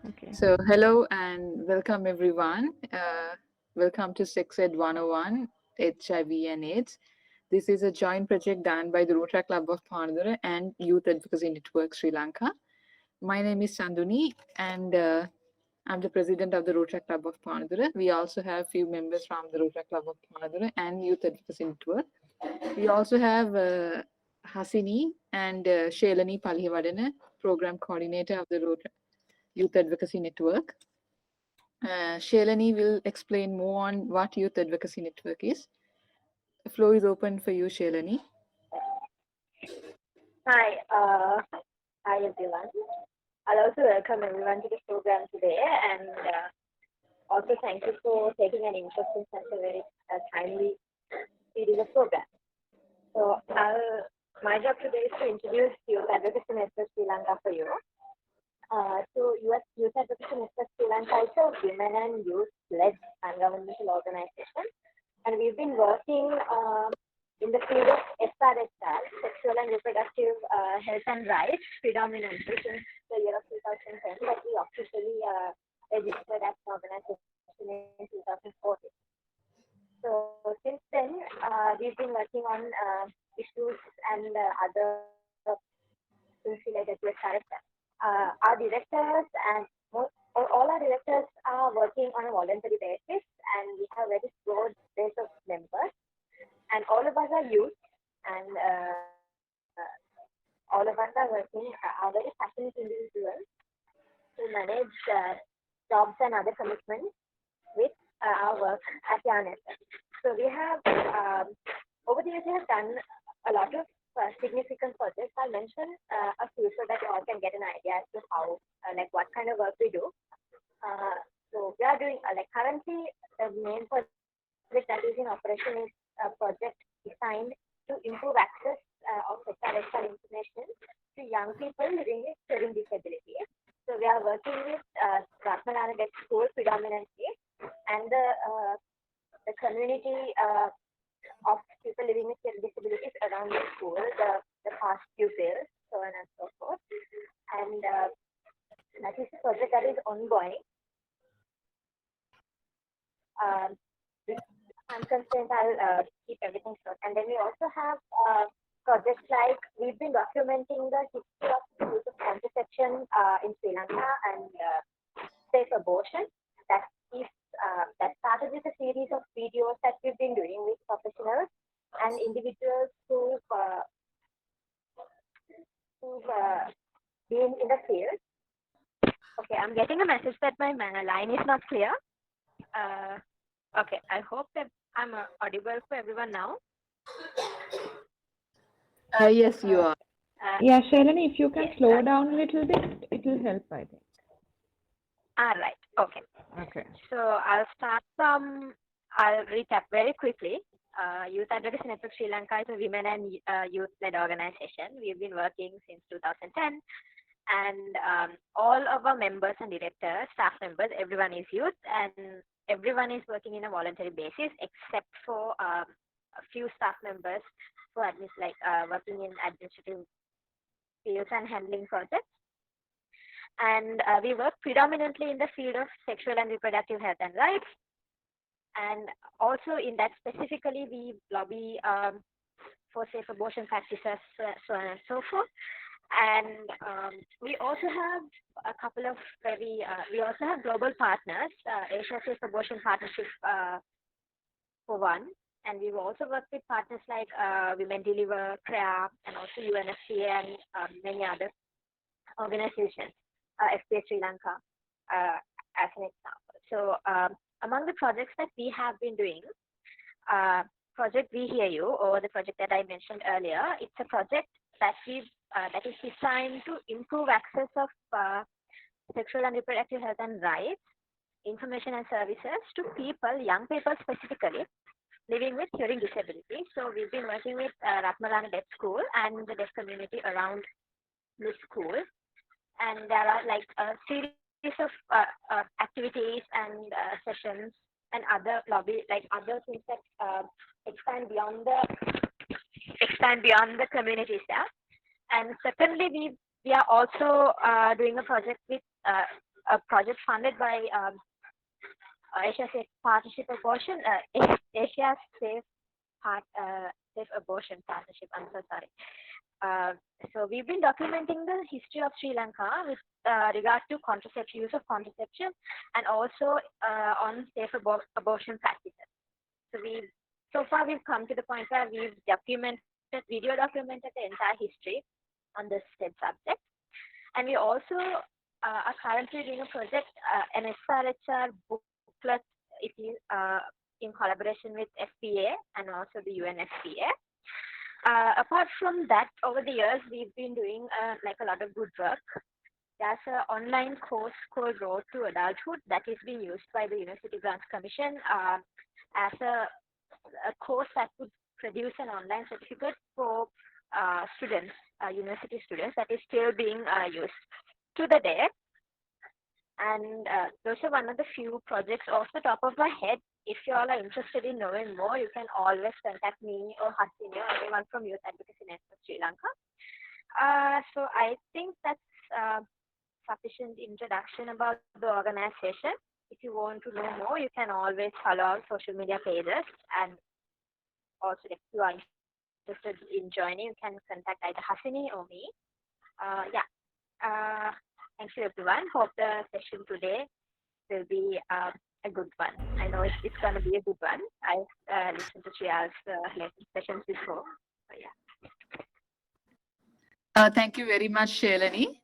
Okay. So, hello and welcome everyone. Welcome to SexEd 101 HIV and AIDS. This is a joint project done by the Rotary Club of Panadura and Youth Advocacy Network Sri Lanka. My name is Chanduni and I'm the president of the Rotary Club of Panadura. We also have few members from the Rotary Club of Panadura and Youth Advocacy Network. We also have Hasini and Shelani Palhivadana, program coordinator of the Rotary Youth Advocacy Network. Shelani will explain more on what Youth Advocacy Network is. The floor is open for you, Shelani. Hi, hi everyone. I'll also welcome everyone to the program today, and also thank you for taking an interest in such a very timely series of programs. So, my job today is to introduce Youth Advocacy Network Sri Lanka for you. US Youth Advocacy Network Sri Lanka is a women and youth-led non-governmental organization, and we've been working in the field of SRHR, sexual and reproductive health and rights, predominantly since the year of 2010, but we officially registered as an organization in 2014. So since then, we've been working on issues and other things related to SRHR. Our directors and all our directors are working on a voluntary basis, and we have a very broad base of members. And all of us are youth, and all of us are working, are very passionate individuals who manage jobs and other commitments with our work at Yarnet. So we have, over the years, we have done a lot of significant projects. I'll mention a few so that you all can get an idea as to how, like what kind of work we do. So we are doing, like currently, the main project that is in operation is a project designed to improve access of sexual information to young people living with hearing disability. So we are working with Ratmalana Deaf School predominantly, and the community of people living with hearing disabilities around the school, the past pupils, so on and so forth. And that is a project that is ongoing. With time constraints, I'll keep everything short. And then we also have projects like we've been documenting the history of the use of contraception in Sri Lanka and safe abortion. That is that started with a series of videos that we've been doing with professionals and individuals who've been in the field. Okay, I'm getting a message that my line is not clear. Okay, I hope that I'm audible for everyone now. Yes, you are. Yeah, Shalini, if you can Yes, slow down a little bit, it will help, I think. All right, okay. Okay. So I'll start from, I'll recap very quickly. Youth Advocacy Network Sri Lanka is a women and youth-led organization. We've been working since 2010, and all of our members and directors, staff members, everyone is youth, and everyone is working in a voluntary basis, except for a few staff members who are working in administrative fields and handling projects. And we work predominantly in the field of sexual and reproductive health and rights. And also in that specifically, we lobby for safe abortion practices, so on and so forth. And we also have a couple of we also have global partners, Asia Safe Abortion Partnership for one. And we've also worked with partners like Women Deliver, CREA, and also UNFCA and many other organizations, FPA Sri Lanka, as an example. So among the projects that we have been doing, Project We Hear You, or the project that I mentioned earlier, it's a project that that is designed to improve access of sexual and reproductive health and rights, information and services to people, young people specifically, living with hearing disability. So we've been working with Ratmalana Deaf School and the deaf community around this school. And there are like a series of activities and sessions and other other things that expand beyond the communities there. And secondly, we are also doing a project with a project funded by Asia Safe Partnership Abortion, Asia Safe Safe Abortion Partnership. I'm so sorry. So we've been documenting the history of Sri Lanka with regard to contraception, use of contraception, and also on safe abortion practices. So far we've come to the point where we've video documented the entire history on this said subject, and we also are currently doing a project, an SRHR booklet. It is in collaboration with FPA and also the UNFPA. Apart from that, over the years, we've been doing like a lot of good work. There's an online course called Road to Adulthood that is being used by the University Grants Commission as a course that would produce an online certificate for students, university students, that is still being used to the day. And those are one of the few projects off the top of my head. If you all are interested in knowing more, you can always contact me or Hasini or anyone from Youth Advocacy Network Sri Lanka. So I think that's sufficient introduction about the organization. If you want to know more, you can always follow our social media pages, and also if you are interested in joining, you can contact either Hasini or me. Thank you everyone. Hope the session today will be a good one. I know it's going to be a good one. I listened to Shriya's latest sessions before. So yeah. Thank you very much, Shalini.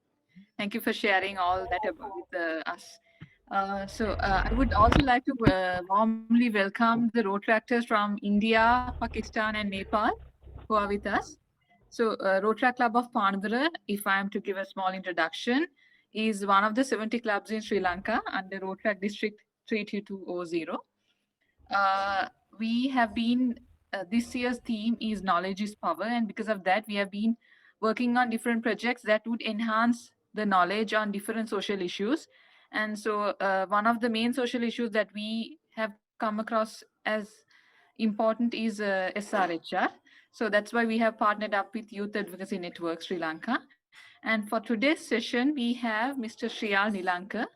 Thank you for sharing all that with us. I would also like to warmly welcome the Rotractors from India, Pakistan, and Nepal who are with us. So, Rotary Club of Pandara, if I am to give a small introduction, is one of the 70 clubs in Sri Lanka under Rotary District 32200. We have been, this year's theme is Knowledge is Power, and because of that, we have been working on different projects that would enhance the knowledge on different social issues. And so, one of the main social issues that we have come across as important is SRHR. So that's why we have partnered up with Youth Advocacy Network Sri Lanka. And for today's session, we have Mr. Shriyal Nilanka.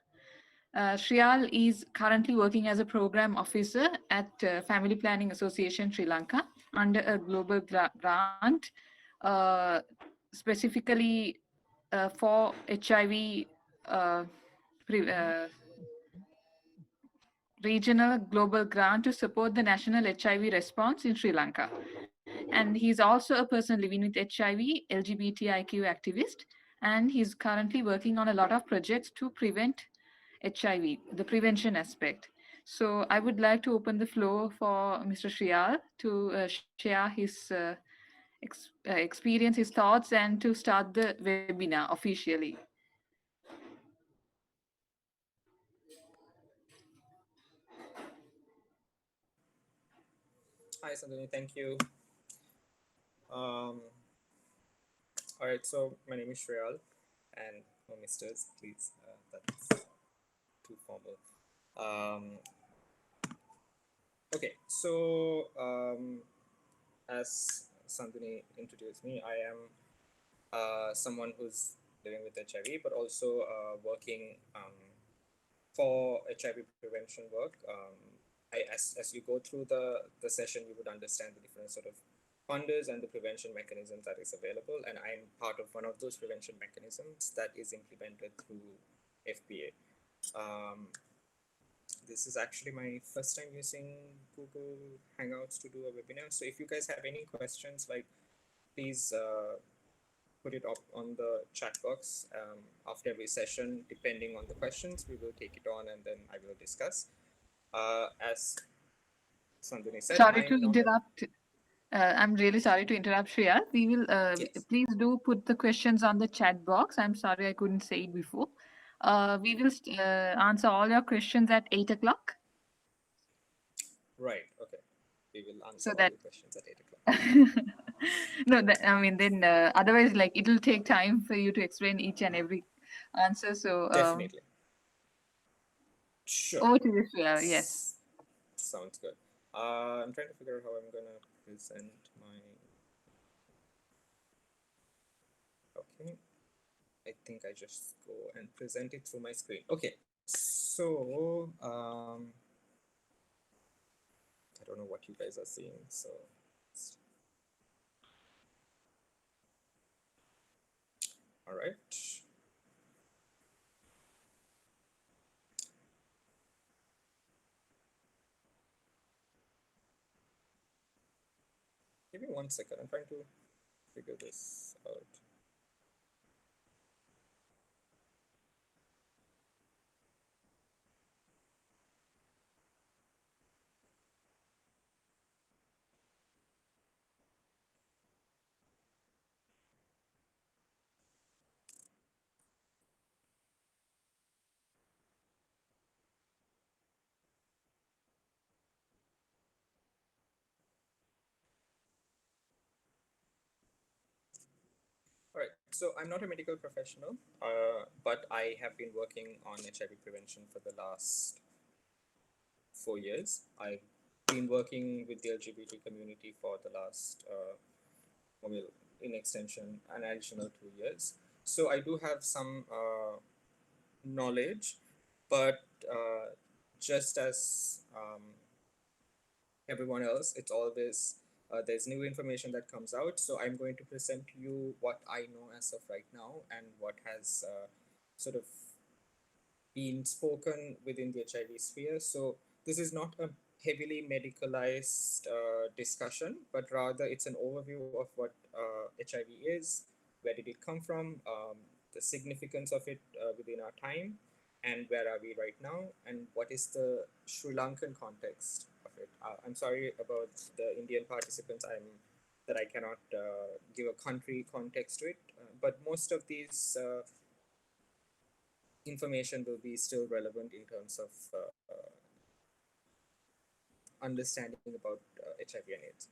Shriyal is currently working as a program officer at Family Planning Association Sri Lanka under a global grant, specifically for HIV regional global grant to support the national HIV response in Sri Lanka. And he's also a person living with HIV, LGBTIQ activist, and he's currently working on a lot of projects to prevent HIV, the prevention aspect. So I would like to open the floor for Mr. Shriyal to share his experience, his thoughts, and to start the webinar officially. Hi, Sandhini. Thank you. All right. So my name is Shriyal, and no misters, please. That's too formal. Okay. So as Sandhini introduced me, I am someone who's living with HIV, but also working for HIV prevention work. As you go through the session, you would understand the different sort of funders and the prevention mechanisms that is available. And I'm part of one of those prevention mechanisms that is implemented through FPA. This is actually my first time using Google Hangouts to do a webinar. So if you guys have any questions, like please put it up on the chat box after every session. Depending on the questions, we will take it on and then I will discuss. As Sandhini said, sorry to interrupt. I'm really sorry to interrupt, Shriya. We will yes. Please do put the questions on the chat box. I'm sorry I couldn't say it before. We will answer all your questions at 8 o'clock. Right. Okay. We will answer So all that the questions at 8 o'clock. no, I mean, then otherwise, like it'll take time for you to explain each and every answer. So Definitely. Sure. Over to you, Shriya. Yes. Sounds good. I'm trying to figure out how I'm gonna present my. Okay. I think I just go and present it through my screen. Okay, so I don't know what you guys are seeing. So all right. Give me 1 second. I'm trying to figure this out. All right. So I'm not a medical professional, but I have been working on HIV prevention for the last 4 years. I've been working with the LGBT community for the last, well, in extension, an additional 2 years. So I do have some knowledge, but just as everyone else, it's always there's new information that comes out. So I'm going to present to you what I know as of right now and what has sort of been spoken within the HIV sphere. So this is not a heavily medicalized discussion, but rather it's an overview of what HIV is, where did it come from, the significance of it within our time, and where are we right now, and what is the Sri Lankan context of it. I'm sorry about the Indian participants. I cannot give a country context to it, but most of these information will be still relevant in terms of understanding about HIV and AIDS.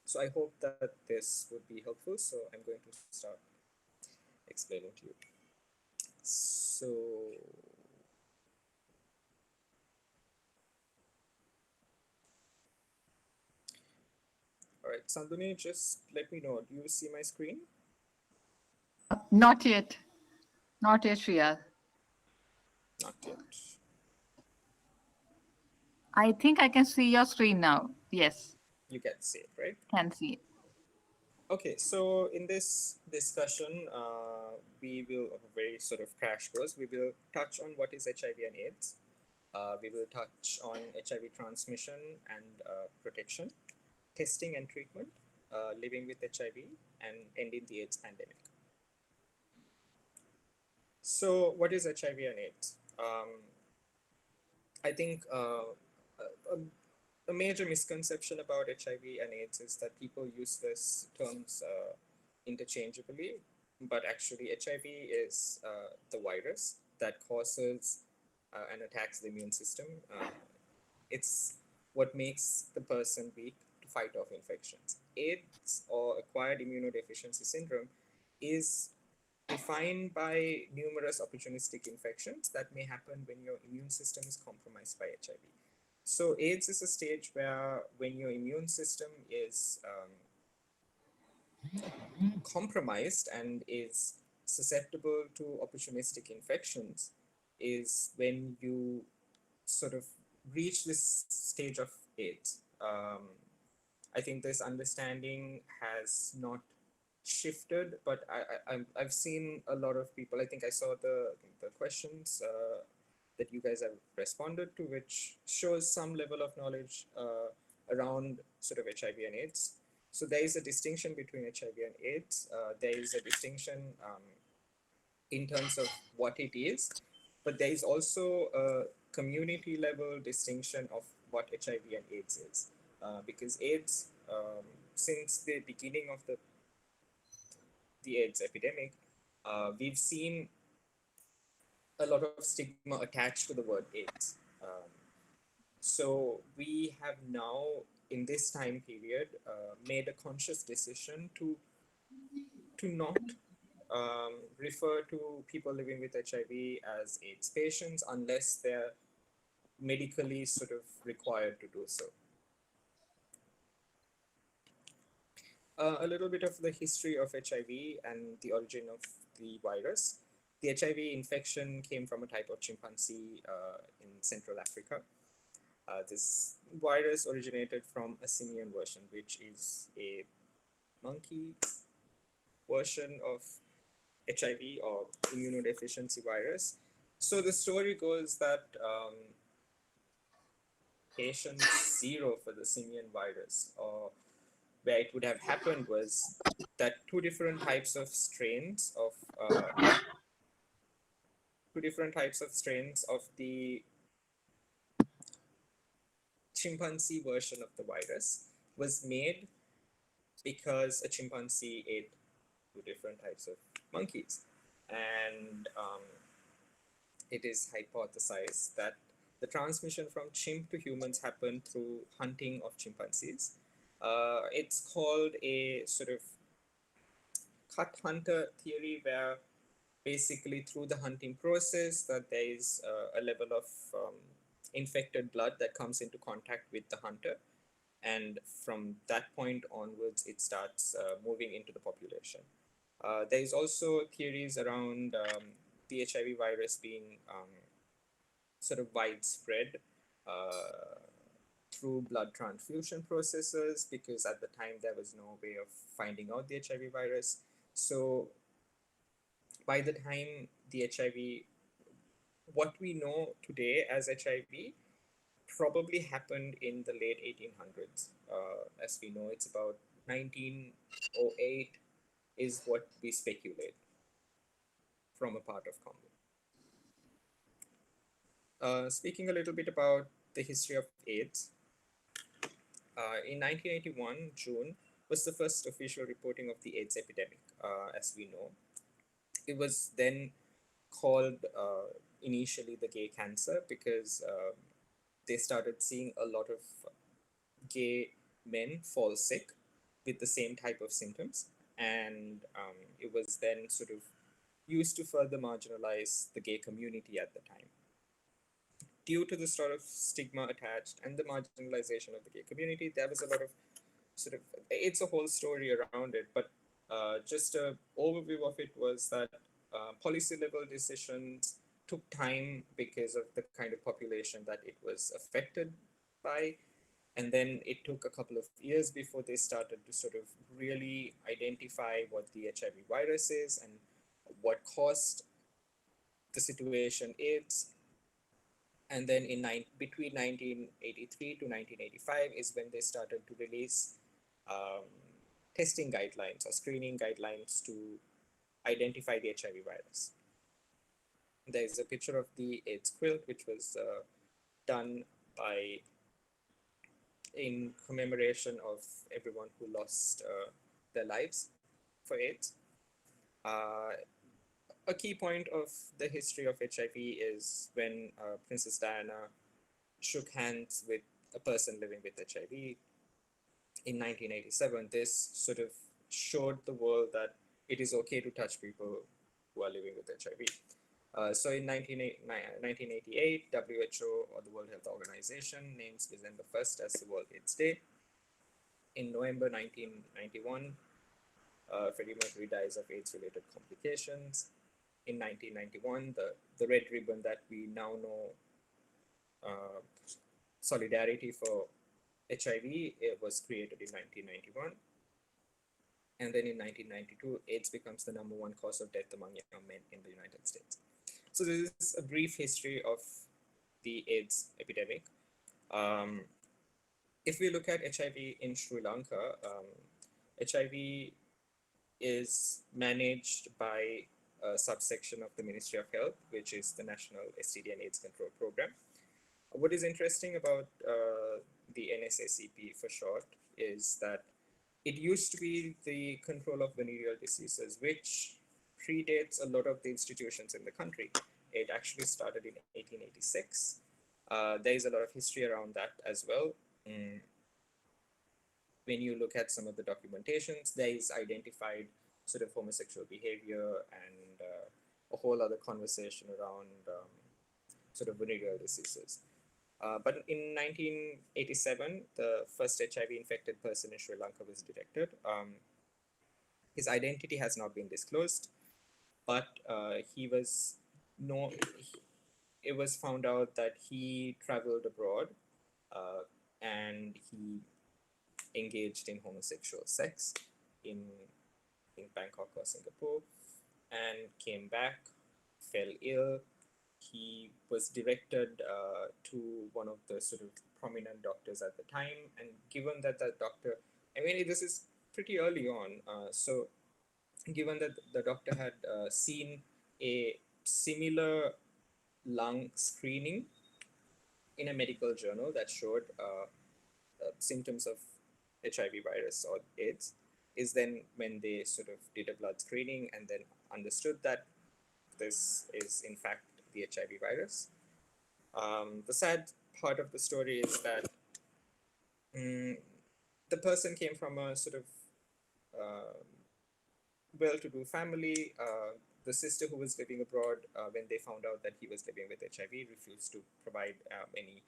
So I hope that this would be helpful. So I'm going to start explaining to you. So, all right, Sanduni, just let me know. Do you see my screen? Not yet. Not yet, Shriya. Not yet. I think I can see your screen now. Yes, You can see it, right? can see it. Okay, so in this discussion, we will very sort of crash course. We will touch on what is HIV and AIDS. We will touch on HIV transmission and protection, testing and treatment, living with HIV, and ending the AIDS pandemic. So, what is HIV and AIDS? I think a major misconception about HIV and AIDS is that people use these terms interchangeably, but actually, HIV is the virus that causes and attacks the immune system. It's what makes the person weak to fight off infections. AIDS, or acquired immunodeficiency syndrome, is defined by numerous opportunistic infections that may happen when your immune system is compromised by HIV. So AIDS is a stage where when your immune system is compromised and is susceptible to opportunistic infections, is when you sort of reach this stage of AIDS. I think this understanding has not shifted, but I've seen a lot of people. I think I saw the questions that you guys have responded to, which shows some level of knowledge around sort of HIV and AIDS. So there is a distinction between HIV and AIDS. There is a distinction in terms of what it is, but there is also a community level distinction of what HIV and AIDS is. Because AIDS, since the beginning of the AIDS epidemic, we've seen a lot of stigma attached to the word AIDS. So we have now, in this time period, made a conscious decision to not refer to people living with HIV as AIDS patients unless they're medically sort of required to do so. A little bit of the history of HIV and the origin of the virus. The HIV infection came from a type of chimpanzee in Central Africa. This virus originated from a simian version, which is a monkey version of HIV or immunodeficiency virus. So the story goes that patient zero for the simian virus, or where it would have happened, was that two different types of strains of the chimpanzee version of the virus was made because a chimpanzee ate two different types of monkeys. And it is hypothesized that the transmission from chimp to humans happened through hunting of chimpanzees. It's called a sort of cut hunter theory, where basically through the hunting process that there is a level of infected blood that comes into contact with the hunter, and from that point onwards it starts moving into the population. There is also theories around the HIV virus being sort of widespread through blood transfusion processes, because at the time there was no way of finding out the HIV virus. So by the time the HIV, what we know today as HIV, probably happened in the late 1800s. As we know, it's about 1908 is what we speculate from a part of Congo. Speaking a little bit about the history of AIDS, in 1981, June was the first official reporting of the AIDS epidemic, as we know. It was then called initially the gay cancer, because they started seeing a lot of gay men fall sick with the same type of symptoms. And it was then sort of used to further marginalize the gay community at the time. Due to the sort of stigma attached and the marginalization of the gay community, there was a lot of sort of, it's a whole story around it, but just an overview of it was that policy level decisions took time because of the kind of population that it was affected by. And then it took a couple of years before they started to sort of really identify what the HIV virus is and what caused the situation is. And then between 1983 to 1985 is when they started to release testing guidelines or screening guidelines to identify the HIV virus. There is a picture of the AIDS quilt, which was done in commemoration of everyone who lost their lives for AIDS. A key point of the history of HIV is when Princess Diana shook hands with a person living with HIV in 1987. This sort of showed the world that it is okay to touch people who are living with HIV. So in 1988, WHO, or the World Health Organization, names December 1st as the World AIDS Day. In November 1991, Freddie Mercury dies of AIDS-related complications. In 1991, the red ribbon that we now know, Solidarity for HIV, it was created in 1991. And then in 1992, AIDS becomes the #1 cause of death among young men in the United States. So this is a brief history of the AIDS epidemic. If we look at HIV in Sri Lanka, HIV is managed by a subsection of the Ministry of Health, which is the National STD and AIDS Control Program. What is interesting about the NSACP for short is that it used to be the control of venereal diseases, which predates a lot of the institutions in the country. It actually started in 1886. There is a lot of history around that as well. When you look at some of the documentations, there is identified sort of homosexual behavior and a whole other conversation around sort of venereal diseases. But in 1987, the first HIV infected person in Sri Lanka was detected. His identity has not been disclosed. but he was no. It was found out that he traveled abroad and he engaged in homosexual sex in Bangkok or Singapore, and came back, fell ill. He was directed to one of the sort of prominent doctors at the time, and given that that doctor, I mean, this is pretty early on, so given that the doctor had seen a similar lung screening in a medical journal that showed symptoms of HIV virus or AIDS, is then when they sort of did a blood screening and then understood that this is in fact the HIV virus. The sad part of the story is that the person came from a sort of uh, well-to-do family. The sister who was living abroad, when they found out that he was living with HIV, refused to provide any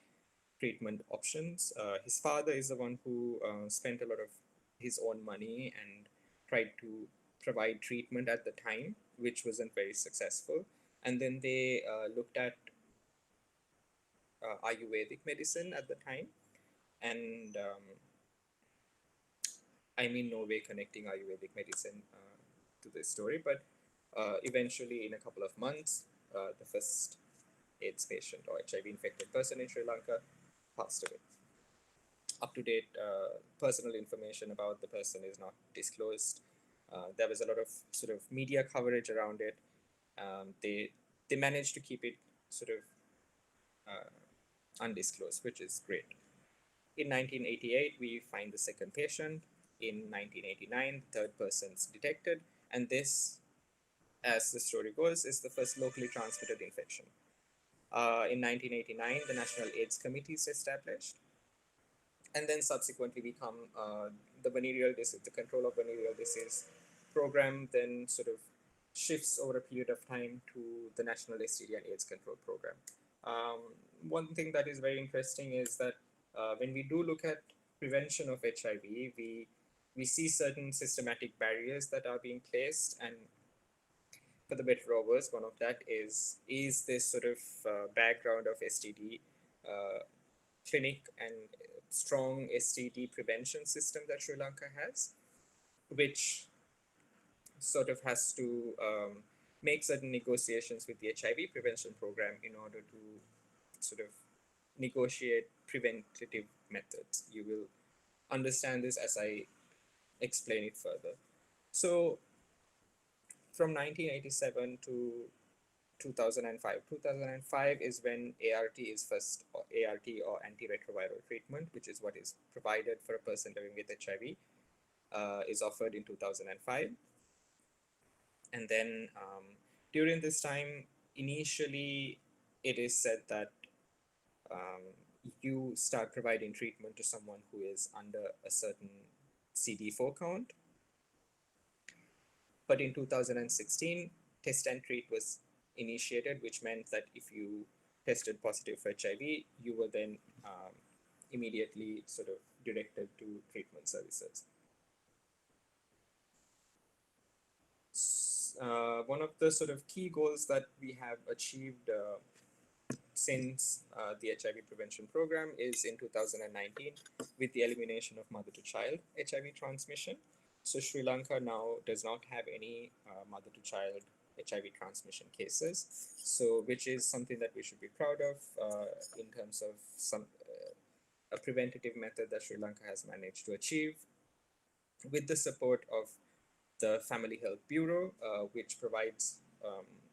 treatment options. His father is the one who spent a lot of his own money and tried to provide treatment at the time, which wasn't very successful. And then they looked at Ayurvedic medicine at the time, and I'm in no way connecting Ayurvedic medicine to this story, but eventually, in a couple of months, the first AIDS patient or HIV infected person in Sri Lanka passed away. Up to date personal information about the person is not disclosed. There was a lot of sort of media coverage around it. They managed to keep it sort of undisclosed, which is great. In 1988, we find the second patient. In 1989, the third person's detected, and this, as the story goes, is the first locally transmitted infection. In 1989, the National AIDS Committee is established, and then subsequently we come the venereal disease, the control of venereal disease program then sort of shifts over a period of time to the National STD and AIDS Control Program. One thing that is very interesting is that when we do look at prevention of HIV, we see certain systematic barriers that are being placed, and for the better or worse, one of that is this sort of background of STD clinic and strong STD prevention system that Sri Lanka has, which sort of has to make certain negotiations with the HIV prevention program in order to sort of negotiate preventative methods. You will understand this as I explain it further. So from 1987 to 2005. 2005 is when ART is first, or ART or antiretroviral treatment, which is what is provided for a person living with HIV, is offered in 2005. And then during this time, initially, it is said that you start providing treatment to someone who is under a certain CD4 count. But in 2016, test and treat was initiated, which meant that if you tested positive for HIV, you were then immediately sort of directed to treatment services. One of the sort of key goals that we have achieved since the HIV prevention program is in 2019 with the elimination of mother-to-child HIV transmission. So Sri Lanka now does not have any mother-to-child HIV transmission cases, so which is something that we should be proud of in terms of some a preventative method that Sri Lanka has managed to achieve with the support of the Family Health Bureau, which provides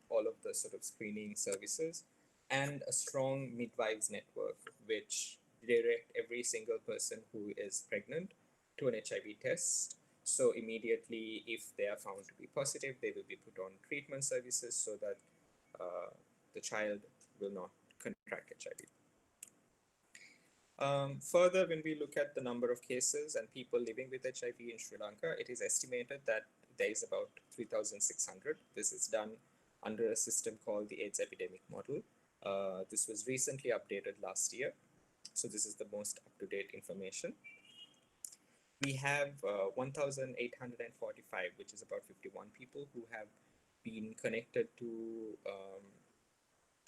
all of the sort of screening services, and a strong midwives network, which direct every single person who is pregnant to an HIV test. So immediately, if they are found to be positive, they will be put on treatment services so that the child will not contract HIV. Further, when we look at the number of cases and people living with HIV in Sri Lanka, it is estimated that there is about 3,600. This is done under a system called the AIDS epidemic model. This was recently updated last year. So this is the most up-to-date information. We have 1,845, which is about 51 people who have been connected to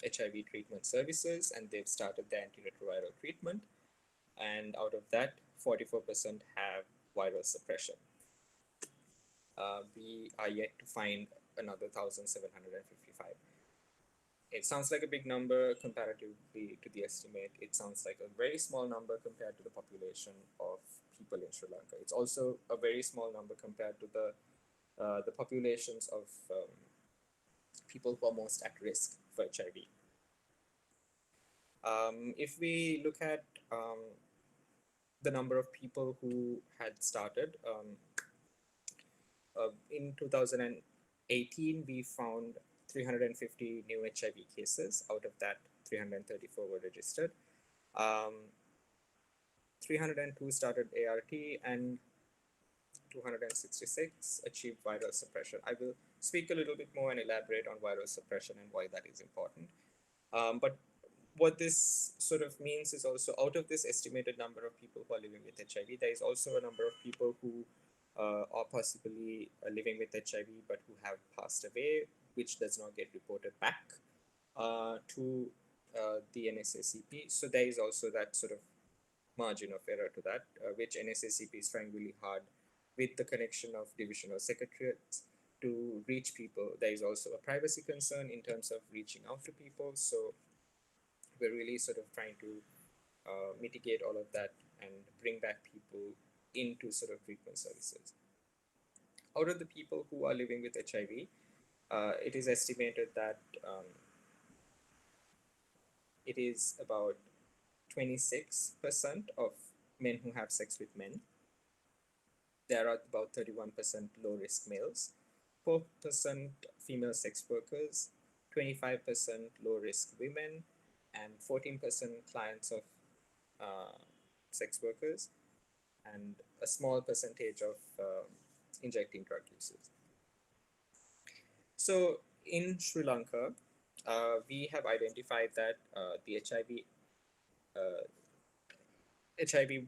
HIV treatment services, and they've started the antiretroviral treatment. And out of that, 44% have viral suppression. We are yet to find another 1,755. It sounds like a big number comparatively to the estimate. It sounds like a very small number compared to the population of people in Sri Lanka. It's also a very small number compared to the populations of people who are most at risk for HIV. If we look at the number of people who had started, in 2018, we found 350 new HIV cases. Out of that, 334 were registered. 302 started ART, and 266 achieved viral suppression. I will speak a little bit more and elaborate on viral suppression and why that is important. But what this sort of means is also, out of this estimated number of people who are living with HIV, there is also a number of people who are possibly living with HIV but who have passed away, which does not get reported back to the NSACP. So there is also that sort of margin of error to that, which NSACP is trying really hard with the connection of divisional secretariats to reach people. There is also a privacy concern in terms of reaching out to people. So we're really sort of trying to mitigate all of that and bring back people into sort of treatment services. Out of the people who are living with HIV, it is estimated that it is about 26% of men who have sex with men. There are about 31% low-risk males, 4% female sex workers, 25% low-risk women, and 14% clients of sex workers, and a small percentage of injecting drug users. So in Sri Lanka, we have identified that the HIV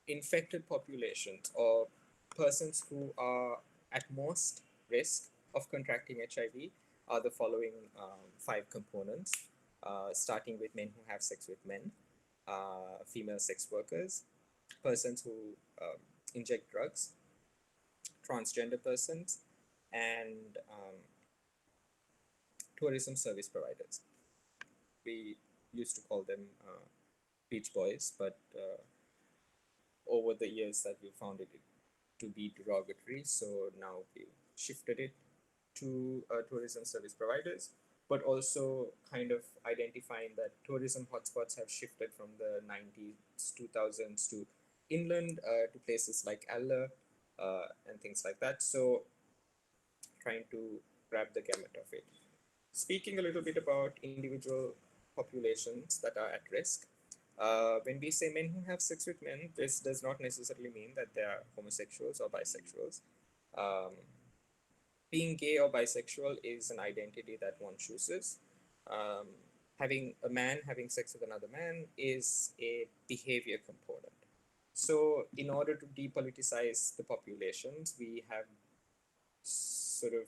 infected populations, or persons who are at most risk of contracting HIV, are the following 5 components, starting with men who have sex with men, female sex workers, persons who inject drugs, transgender persons, and tourism service providers. We used to call them beach boys, but over the years that we found it to be derogatory, so now we shifted it to tourism service providers, but also kind of identifying that tourism hotspots have shifted from the 90s, 2000s to inland, to places like Allah and things like that. So trying to grab the gamut of it. Speaking a little bit about individual populations that are at risk, when we say men who have sex with men, this does not necessarily mean that they are homosexuals or bisexuals. Being gay or bisexual is an identity that one chooses. Having a man having sex with another man is a behavior component. So in order to depoliticize the populations, we have sort of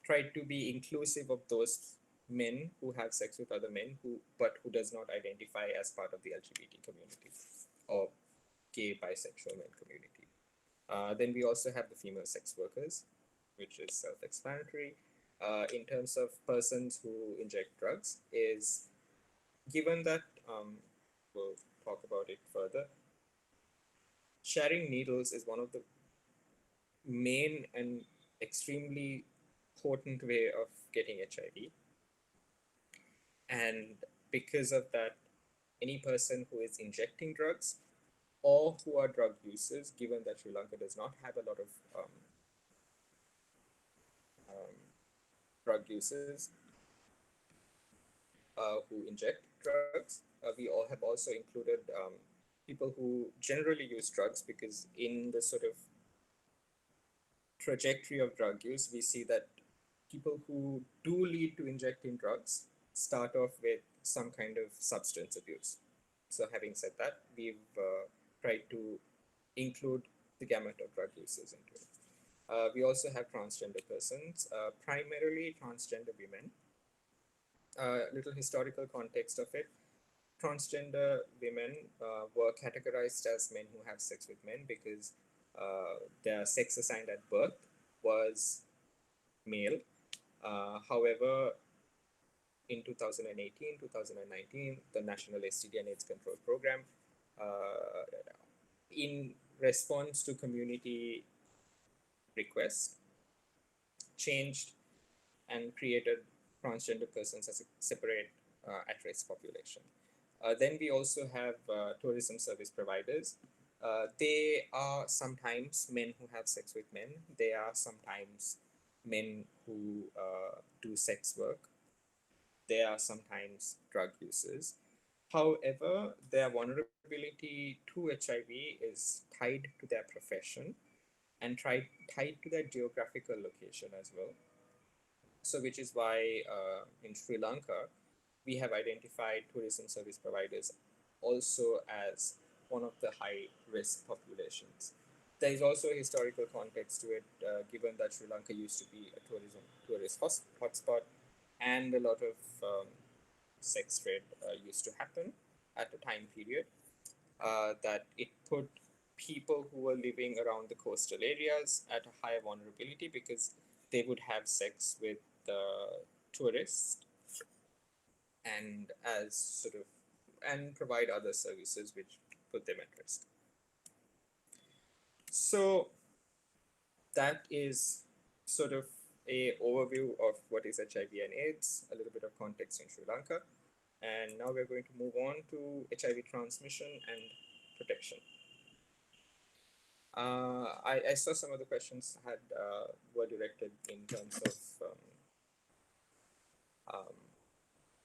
tried to be inclusive of those men who have sex with other men but who does not identify as part of the LGBT community or gay bisexual men community. Then we also have the female sex workers, which is self-explanatory. In terms of persons who inject drugs, is given that we'll talk about it further. Sharing needles is one of the main and extremely potent way of getting HIV. And because of that, any person who is injecting drugs or who are drug users, given that Sri Lanka does not have a lot of drug users who inject drugs, we all have also included people who generally use drugs, because in the sort of trajectory of drug use, we see that people who do lead to injecting drugs start off with some kind of substance abuse. So having said that, we've tried to include the gamut of drug users into it. We also have transgender persons, primarily transgender women. Little historical context of it. Transgender women were categorized as men who have sex with men because their sex assigned at birth was male. However, in 2018, 2019, the National STD and AIDS Control Program, in response to community requests, changed and created transgender persons as a separate at-risk population. Then we also have tourism service providers. They are sometimes men who have sex with men. They are sometimes men who do sex work. They are sometimes drug users. However, their vulnerability to HIV is tied to their profession and tied to their geographical location as well. So, which is why in Sri Lanka, we have identified tourism service providers also as one of the high risk populations. There is also a historical context to it, given that Sri Lanka used to be a tourist hotspot, and a lot of sex trade used to happen at a time period that it put people who were living around the coastal areas at a higher vulnerability because they would have sex with tourists and as sort of and provide other services which put them at risk. So that is sort of a overview of what is HIV and AIDS, a little bit of context in Sri Lanka. And now we're going to move on to HIV transmission and protection. I saw some of the questions were directed in terms of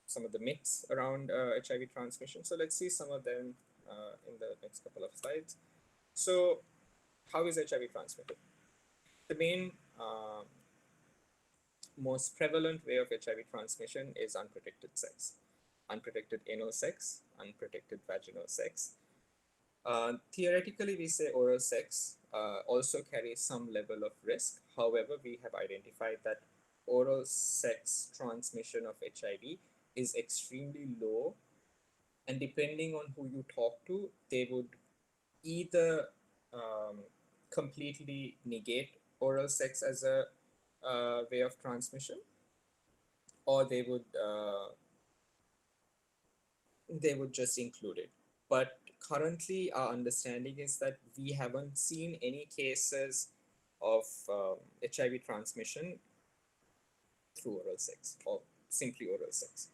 some of the myths around HIV transmission. So let's see some of them in the next couple of slides. So how is HIV transmitted? The main most prevalent way of HIV transmission is unprotected sex, unprotected anal sex, unprotected vaginal sex. Theoretically, we say oral sex also carries some level of risk. However, we have identified that oral sex transmission of HIV is extremely low, and depending on who you talk to, they would either completely negate oral sex as a way of transmission, or they would just include it. But currently, our understanding is that we haven't seen any cases of HIV transmission through oral sex or simply oral sex.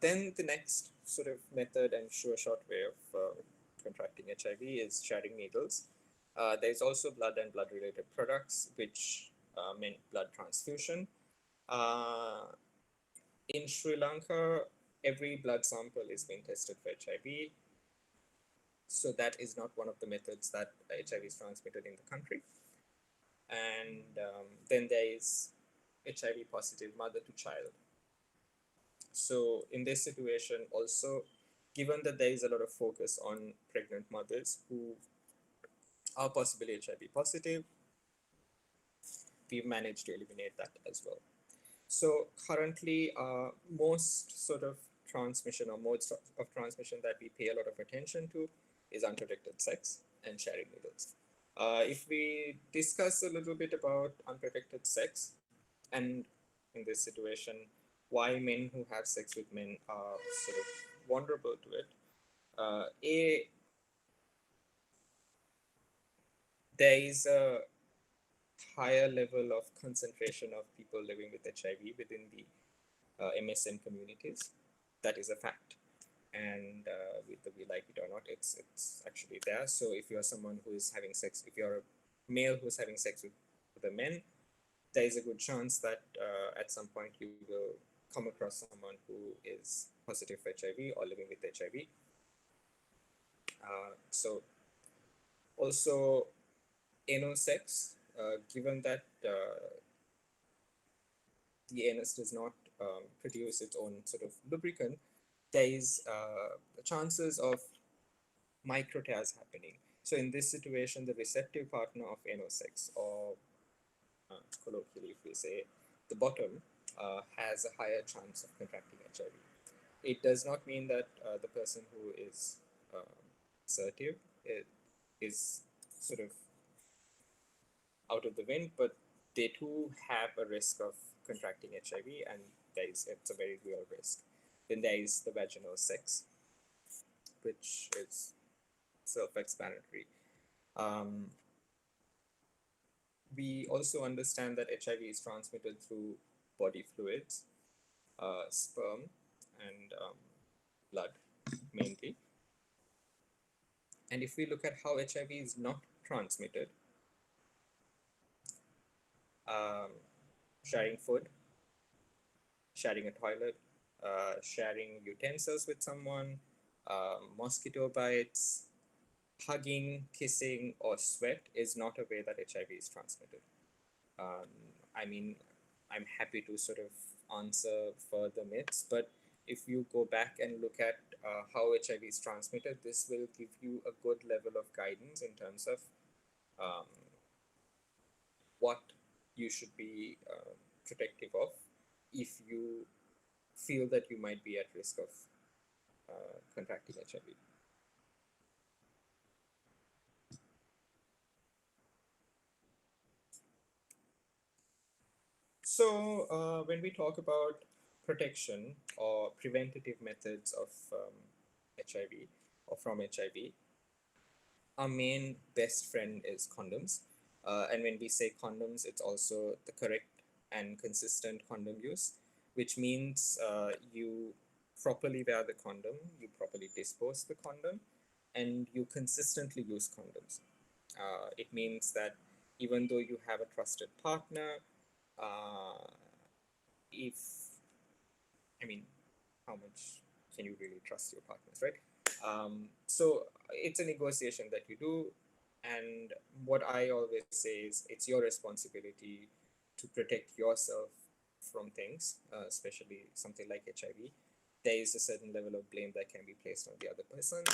Then the next sort of method and sure shot way of contracting HIV is sharing needles. There's also blood and blood related products, which meant blood transfusion. In Sri Lanka, every blood sample is being tested for HIV. So that is not one of the methods that HIV is transmitted in the country. And then there is HIV positive mother to child. So in this situation also, given that there is a lot of focus on pregnant mothers who are possibly HIV positive, we've managed to eliminate that as well. So currently, most sort of transmission or modes of transmission that we pay a lot of attention to is unprotected sex and sharing needles. If we discuss a little bit about unprotected sex, and in this situation, why men who have sex with men are sort of vulnerable to it, there is a higher level of concentration of people living with HIV within the MSM communities. That is a fact, and whether we like it or not, it's actually there. So if you're someone who is having sex, if you're a male who's having sex with a man, there is a good chance that at some point you will come across someone who is positive for HIV or living with HIV. So also anal sex, given that the anus does not produce its own sort of lubricant, there is chances of micro tears happening. So in this situation, the receptive partner of anal sex, or colloquially if we say the bottom, has a higher chance of contracting HIV. It does not mean that the person who is assertive is sort of out of the wind, but they too have a risk of contracting HIV, and it's a very real risk. Then there is the vaginal sex, which is self-explanatory. We also understand that HIV is transmitted through body fluids, sperm, and blood mainly. And if we look at how HIV is not transmitted, sharing food, sharing a toilet, sharing utensils with someone, mosquito bites, hugging, kissing, or sweat is not a way that HIV is transmitted. I mean, I'm happy to sort of answer further myths, but if you go back and look at how HIV is transmitted, this will give you a good level of guidance in terms of um, what you should be protective of if you feel that you might be at risk of contracting HIV. So when we talk about protection or preventative methods of HIV or from HIV, our main best friend is condoms. And when we say condoms, it's also the correct and consistent condom use, which means you properly wear the condom, you properly dispose the condom, and you consistently use condoms. It means that even though you have a trusted partner, uh, if I mean, how much can you really trust your partners, right? So it's a negotiation that you do, and what I always say is it's your responsibility to protect yourself from things, especially something like HIV. There is a certain level of blame that can be placed on the other person,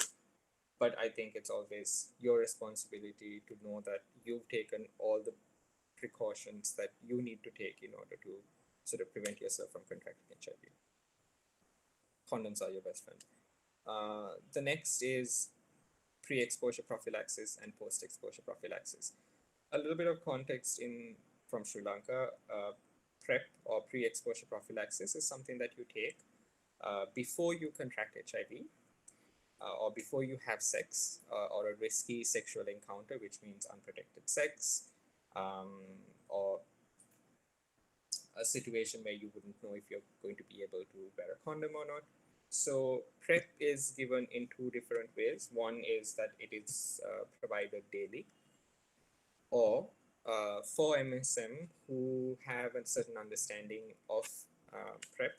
but I think it's always your responsibility to know that you've taken all the precautions that you need to take in order to sort of prevent yourself from contracting HIV. Condoms are your best friend. The next is pre-exposure prophylaxis and post-exposure prophylaxis. A little bit of context in from Sri Lanka. PrEP or pre-exposure prophylaxis is something that you take before you contract HIV or before you have sex or a risky sexual encounter, which means unprotected sex, or a situation where you wouldn't know if you're going to be able to wear a condom or not. So PrEP is given in two different ways. One is that it is provided daily, or for MSM who have a certain understanding of PrEP,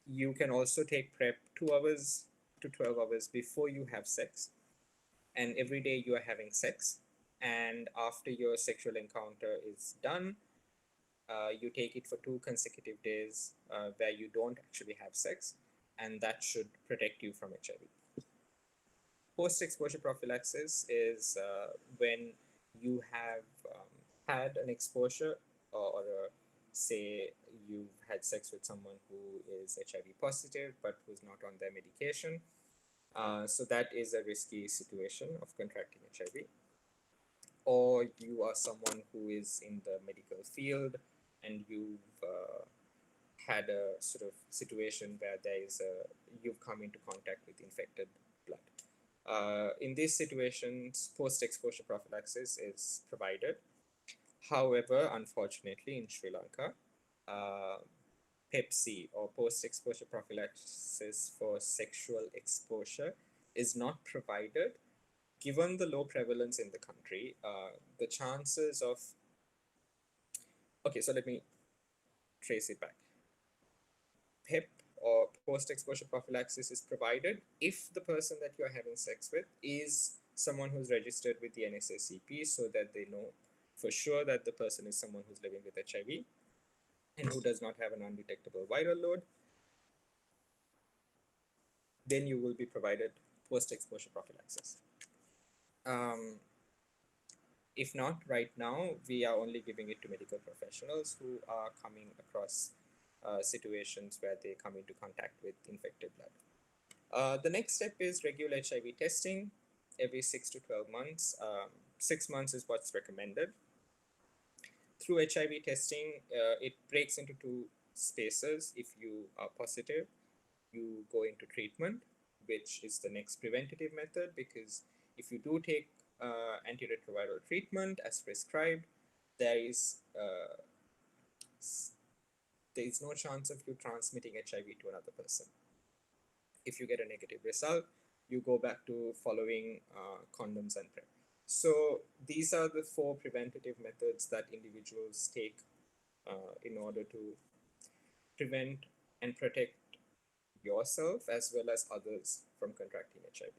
you can also take PrEP 2 hours to 12 hours before you have sex, and every day you are having sex, and after your sexual encounter is done, you take it for 2 consecutive days where you don't actually have sex, and that should protect you from HIV. Post-exposure prophylaxis is when you have had an exposure, or say you've had sex with someone who is HIV positive but who's not on their medication. So that is a risky situation of contracting HIV. Or you are someone who is in the medical field and you've had a sort of situation where you've come into contact with infected blood. In these situations, post-exposure prophylaxis is provided. However, unfortunately, in Sri Lanka, PEPC or post-exposure prophylaxis for sexual exposure is not provided. Given the low prevalence in the country, the chances of okay, so let me trace it back. PEP or post-exposure prophylaxis is provided if the person that you're having sex with is someone who's registered with the NSACP, so that they know for sure that the person is someone who's living with HIV and who does not have an undetectable viral load. Then you will be provided post-exposure prophylaxis. Um, if not right now, we are only giving it to medical professionals who are coming across situations where they come into contact with infected blood. The next step is regular HIV testing every 6 to 12 months. 6 months is what's recommended. Through HIV testing, it breaks into two spaces. If you are positive, you go into treatment, which is the next preventative method, because if you do take antiretroviral treatment as prescribed, there is no chance of you transmitting HIV to another person. If you get a negative result, you go back to following condoms and PrEP. So these are the 4 preventative methods that individuals take in order to prevent and protect yourself as well as others from contracting HIV.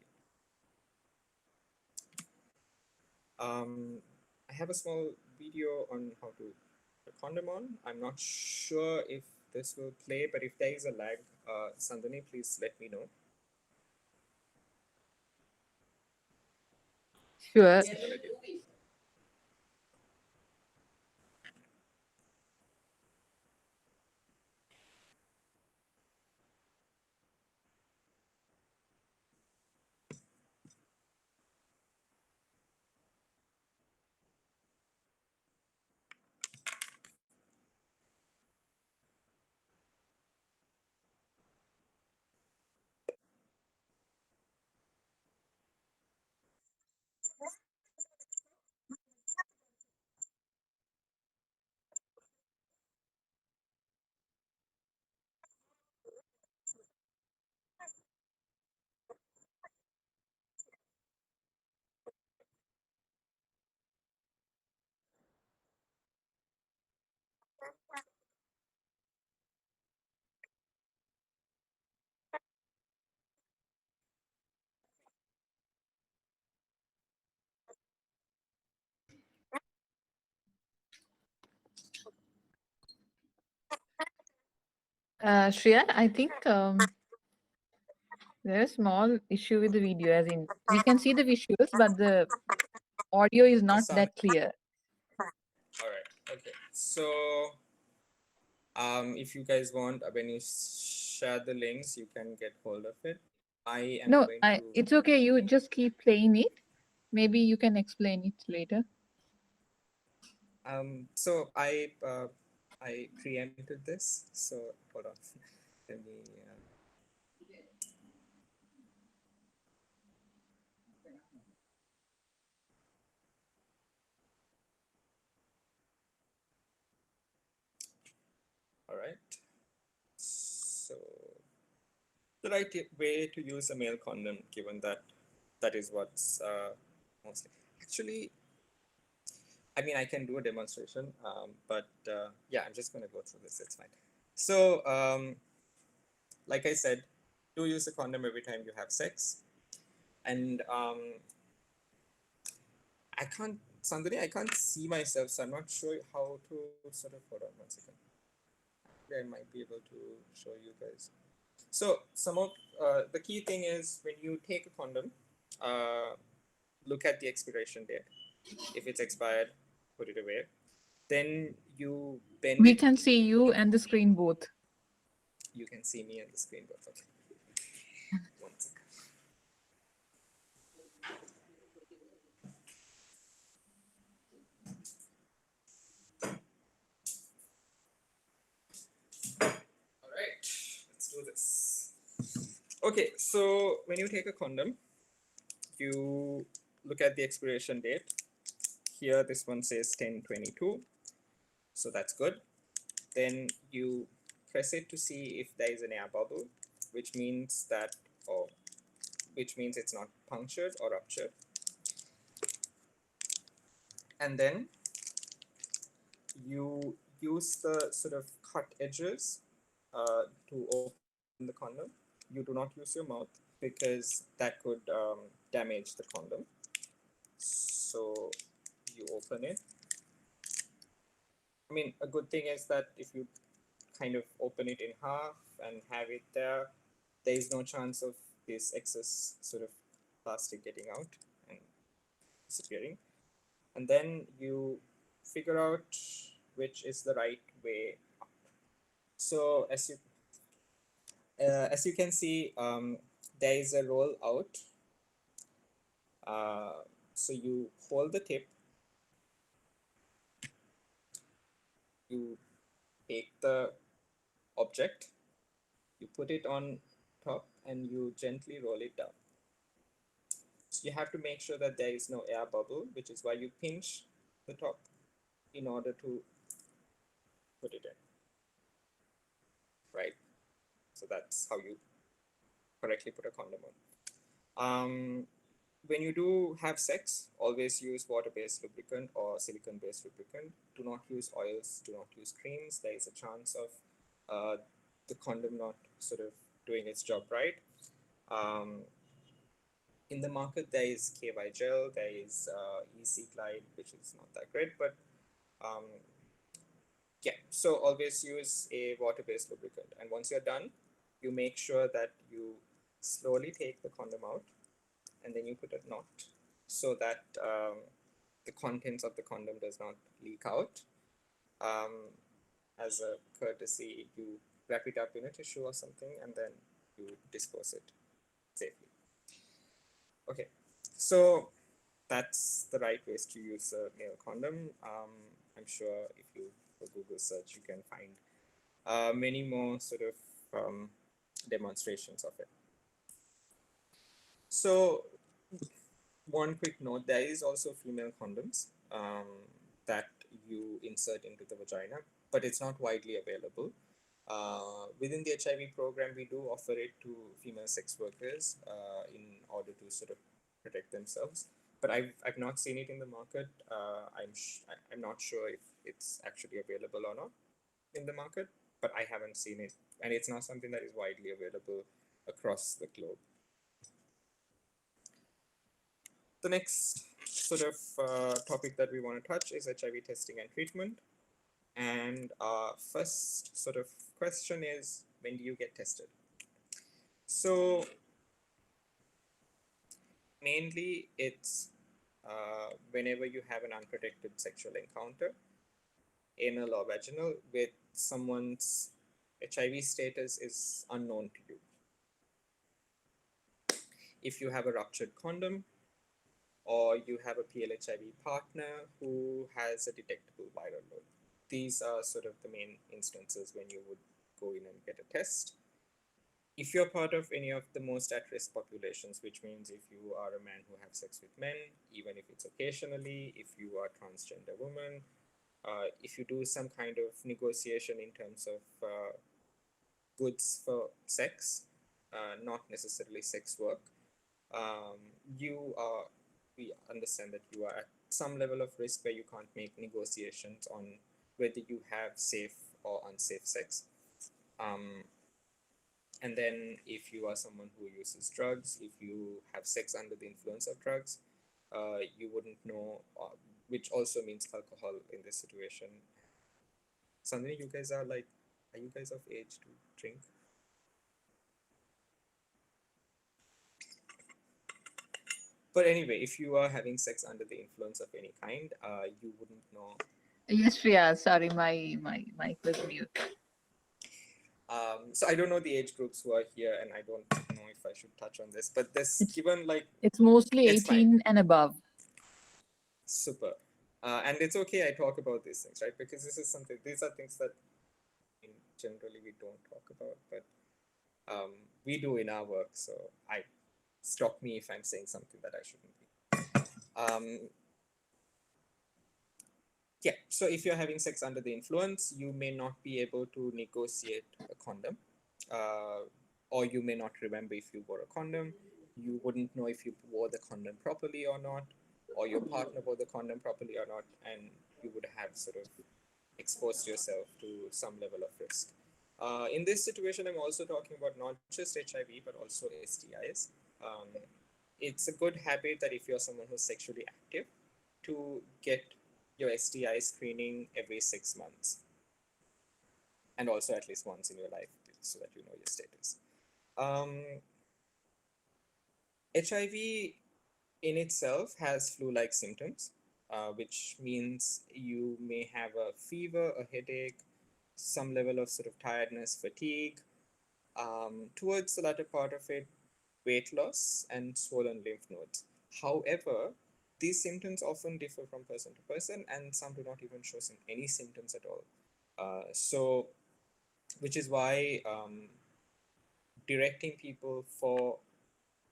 I have a small video on how to put a condom on. I'm not sure if this will play, but if there is a lag, Sandhani, please let me know. Sure. Shriya, I think there's a small issue with the video, as in we can see the visuals, but the audio is The not sound. that clear. All right. Okay. So, if you guys want, when you share the links, you can get hold of it. I am No, going to. it's okay. You just keep playing it. Maybe you can explain it later. So I preempted this. So hold on. Let me. All right. So the right way to use a male condom, given that that is what's mostly actually. I mean, I can do a demonstration, but yeah, I'm just going to go through this. It's fine. So, like I said, do use a condom every time you have sex. And I can't, Sandhani, I can't see myself, so I'm not sure how to sort of, hold on 1 second. I might be able to show you guys. So, some of the key thing is when you take a condom, uh, look at the expiration date. If it's expired, put it away. Then you bend We it. can see you and the screen both. You can see me on the screen, but okay. 1 second. All right, let's do this. Okay, so when you take a condom, you look at the expiration date. Here, this one says 10/22, so that's good. Then you press it to see if there is an air bubble, which means that, or which means it's not punctured or ruptured. And then you use the sort of cut edges to open the condom. You do not use your mouth because that could damage the condom. So you open it. I mean, a good thing is that if you kind of open it in half and have it there is no chance of this excess sort of plastic getting out. And disappearing. And then you figure out which is the right way up. So as you can see, there is a roll out. So you hold the tip, you take the object, you put it on top, and you gently roll it down. So you have to make sure that there is no air bubble, which is why you pinch the top in order to put it in, right? So that's how you correctly put a condom on. When you do have sex, always use water-based lubricant or silicone-based lubricant. Do not use oils, do not use creams. There is a chance of the condom not sort of doing its job right. In the market, there is KY gel, there is EC Glide, which is not that great, but yeah, so always use a water-based lubricant. And once you're done, you make sure that you slowly take the condom out and then you put a knot so that the contents of the condom does not leak out. As a courtesy, you wrap it up in a tissue or something and then you dispose it safely. Okay, so that's the right ways to use a male condom. I'm sure if you Google search, you can find many more sort of demonstrations of it. So one quick note, there is also female condoms that you insert into the vagina, but it's not widely available. Within the HIV program, we do offer it to female sex workers in order to sort of protect themselves. But I've not seen it in the market. I'm not sure if it's actually available or not in the market, but I haven't seen it, and it's not something that is widely available across the globe. The next sort of topic that we want to touch is HIV testing and treatment. And our first sort of question is, when do you get tested? So mainly it's whenever you have an unprotected sexual encounter, anal or vaginal, with someone's HIV status is unknown to you. If you have a ruptured condom, or you have a PLHIV partner who has a detectable viral load. These are sort of the main instances when you would go in and get a test. If you're part of any of the most at-risk populations, which means if you are a man who have sex with men, even if it's occasionally, if you are transgender woman, if you do some kind of negotiation in terms of goods for sex, not necessarily sex work, we understand that you are at some level of risk where you can't make negotiations on whether you have safe or unsafe sex. And then if you are someone who uses drugs, if you have sex under the influence of drugs, you wouldn't know, which also means alcohol in this situation. Suddenly you guys are you guys of age to drink? But anyway, if you are having sex under the influence of any kind, you wouldn't know. Yes, Shriya. Sorry, my mic was mute. So I don't know the age groups who are here, and I don't know if I should touch on this, but this given It's mostly It's 18 and above. super, and it's okay I talk about these things, right? Because these are things that generally we don't talk about, but we do in our work. So stop me if I'm saying something that I shouldn't be. Yeah, so if you're having sex under the influence, you may not be able to negotiate a condom, or you may not remember if you wore a condom. You wouldn't know if you wore the condom properly or not, or your partner wore the condom properly or not, and you would have sort of exposed yourself to some level of risk. In this situation, I'm also talking about not just HIV, but also STIs. It's a good habit that if you're someone who's sexually active, to get your STI screening every 6 months, and also at least once in your life, so that you know your status. HIV in itself has flu-like symptoms, which means you may have a fever, a headache, some level of sort of tiredness, fatigue. Towards the latter part of it, weight loss and swollen lymph nodes. However, these symptoms often differ from person to person, and some do not even show any symptoms at all. So, which is why directing people for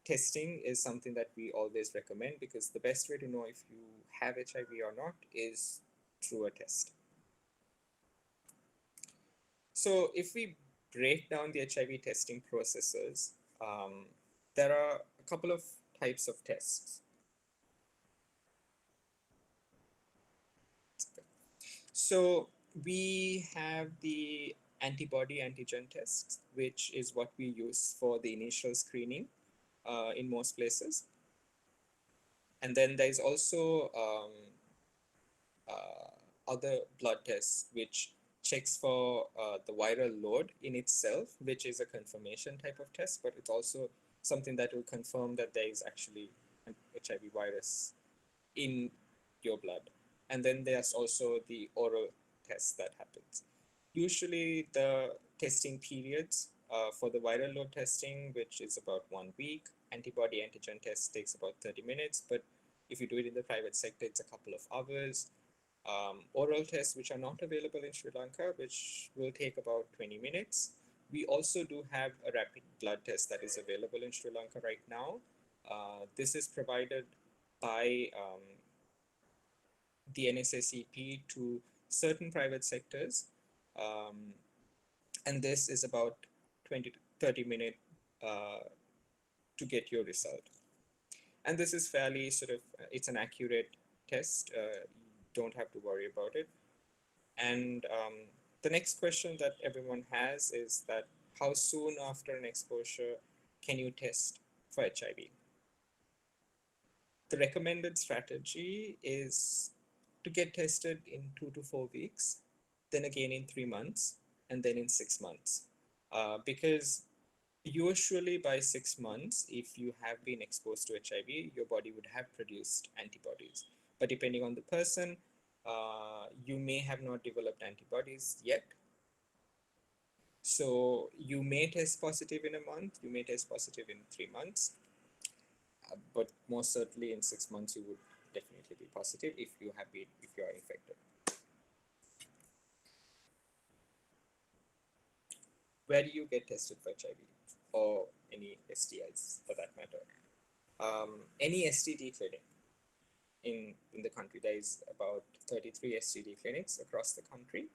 testing is something that we always recommend, because the best way to know if you have HIV or not is through a test. So if we break down the HIV testing processes, there are a couple of types of tests. So we have the antibody antigen tests, which is what we use for the initial screening in most places. And then there's also other blood tests, which checks for the viral load in itself, which is a confirmation type of test, but it's also something that will confirm that there is actually an HIV virus in your blood. And then there's also the oral test that happens. Usually the testing periods for the viral load testing, which is about 1 week, antibody antigen test takes about 30 minutes, but if you do it in the private sector, it's a couple of hours. Oral tests, which are not available in Sri Lanka, which will take about 20 minutes. We also do have a rapid blood test that is available in Sri Lanka right now. This is provided by the NSACP to certain private sectors. And this is about 20 to 30 minutes to get your result. And this is fairly sort of, it's an accurate test. You don't have to worry about it. And the next question that everyone has is that how soon after an exposure can you test for HIV? The recommended strategy is to get tested in 2 to 4 weeks, then again in 3 months, and then in 6 months. Because usually by 6 months, if you have been exposed to HIV, your body would have produced antibodies. But depending on the person, you may have not developed antibodies yet. So you may test positive in a month, you may test positive in 3 months, but most certainly in 6 months you would definitely be positive if you are infected. Where do you get tested for HIV or any STIs for that matter? Any STD clinic in the country. There is about 33 STD clinics across the country.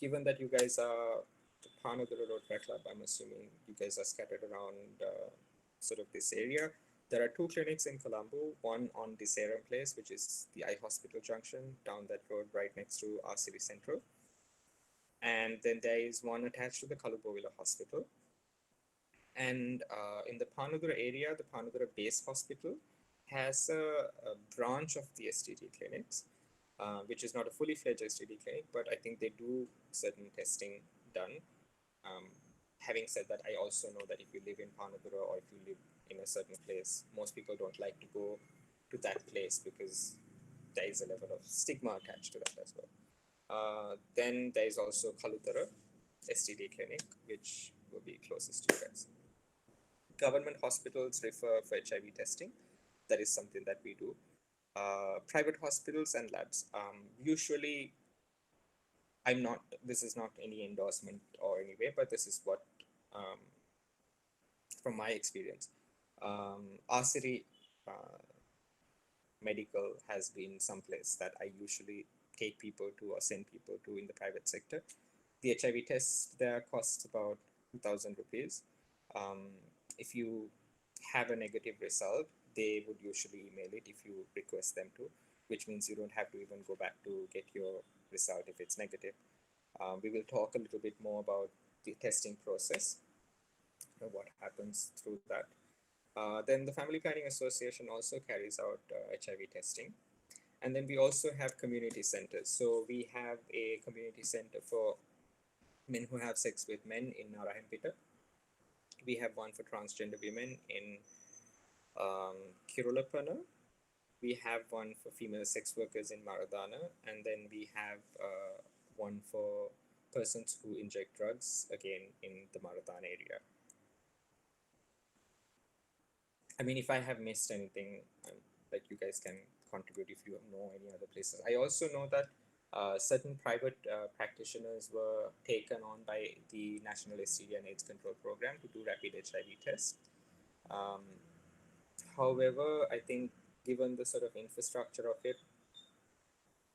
Given that you guys are the Panadura Rotary Club, I'm assuming you guys are scattered around sort of this area. There are 2 clinics in Colombo, one on Diseram Place, which is the eye hospital junction down that road right next to our city central. And then there is one attached to the Kalubovila Hospital. And in the Panadura area, the Panadura Base Hospital has a branch of the STD clinics, which is not a fully fledged STD clinic, but I think they do certain testing done. Having said that, I also know that if you live in Panadura or if you live in a certain place, most people don't like to go to that place because there is a level of stigma attached to that as well. Then there is also Kalutara STD clinic, which will be closest to you guys. Government hospitals refer for HIV testing. That is something that we do. Private hospitals and labs. Usually, this is not any endorsement or any way, but this is what, from my experience, our city medical has been someplace that I usually take people to or send people to in the private sector. The HIV test there costs about 2,000 rupees. If you have a negative result, they would usually email it if you request them to, which means you don't have to even go back to get your result if it's negative. We will talk a little bit more about the testing process and what happens through that. Then the Family Planning Association also carries out HIV testing. And then we also have community centers. So we have a community center for men who have sex with men in Narayanpeta. We have one for transgender women in Kirulapana. We have one for female sex workers in Maradana, and then we have one for persons who inject drugs, again, in the Maradana area. I mean, if I have missed anything, like you guys can contribute if you know any other places. I also know that certain private practitioners were taken on by the National STD and AIDS Control Program to do rapid HIV tests. However, I think given the sort of infrastructure of it,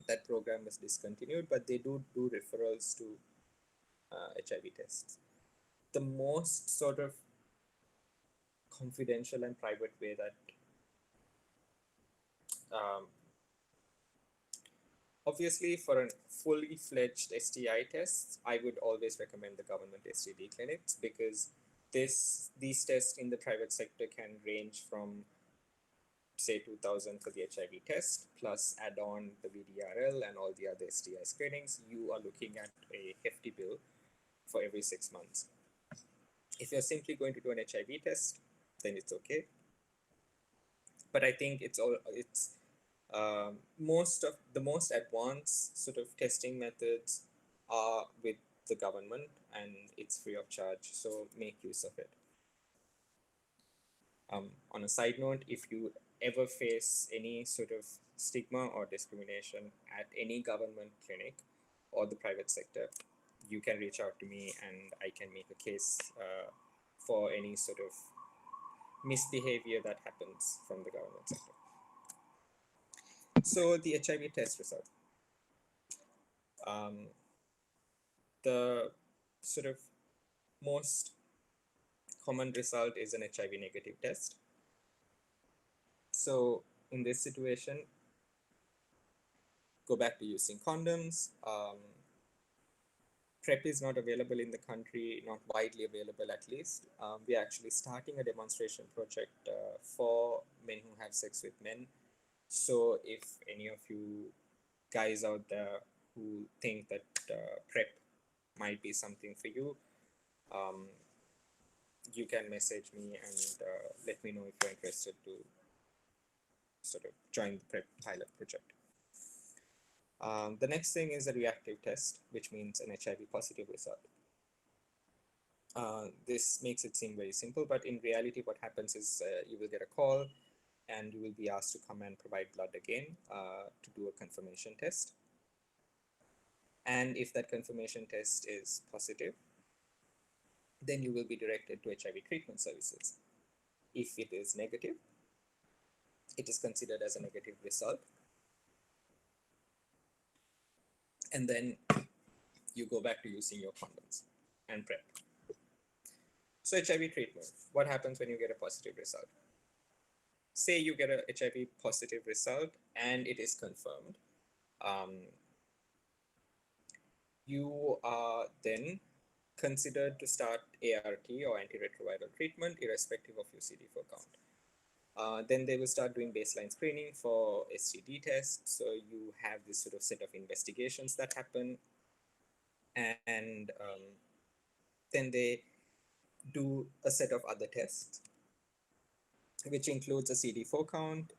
that program was discontinued, but they do referrals to HIV tests. The most sort of confidential and private way that obviously for a fully fledged STI test, I would always recommend the government STD clinics, because these tests in the private sector can range from say 2000 for the HIV test, plus add on the VDRL and all the other STI screenings. You are looking at a hefty bill for every 6 months. If you're simply going to do an HIV test, then it's okay. But I think it's most of the most advanced sort of testing methods are with the government, and it's free of charge, so make use of it. On a side note, if you ever face any sort of stigma or discrimination at any government clinic or the private sector, you can reach out to me and I can make a case for any sort of misbehavior that happens from the government sector. So the HIV test result. The sort of most common result is an HIV negative test. So in this situation, go back to using condoms. PrEP is not available in the country, not widely available at least. We're actually starting a demonstration project for men who have sex with men. So if any of you guys out there who think that PrEP might be something for you, you can message me and let me know if you're interested to sort of join the PrEP pilot project. The next thing is a reactive test, which means an HIV positive result. This makes it seem very simple, but in reality, what happens is you will get a call and you will be asked to come and provide blood again to do a confirmation test. And if that confirmation test is positive, then you will be directed to HIV treatment services. If it is negative, it is considered as a negative result. And then you go back to using your condoms and PrEP. So HIV treatment, what happens when you get a positive result? Say you get a HIV positive result and it is confirmed. You are then considered to start ART or antiretroviral treatment irrespective of your CD4 count. Then they will start doing baseline screening for STD tests. So you have this sort of set of investigations that happen. And then they do a set of other tests, which includes a CD4 count,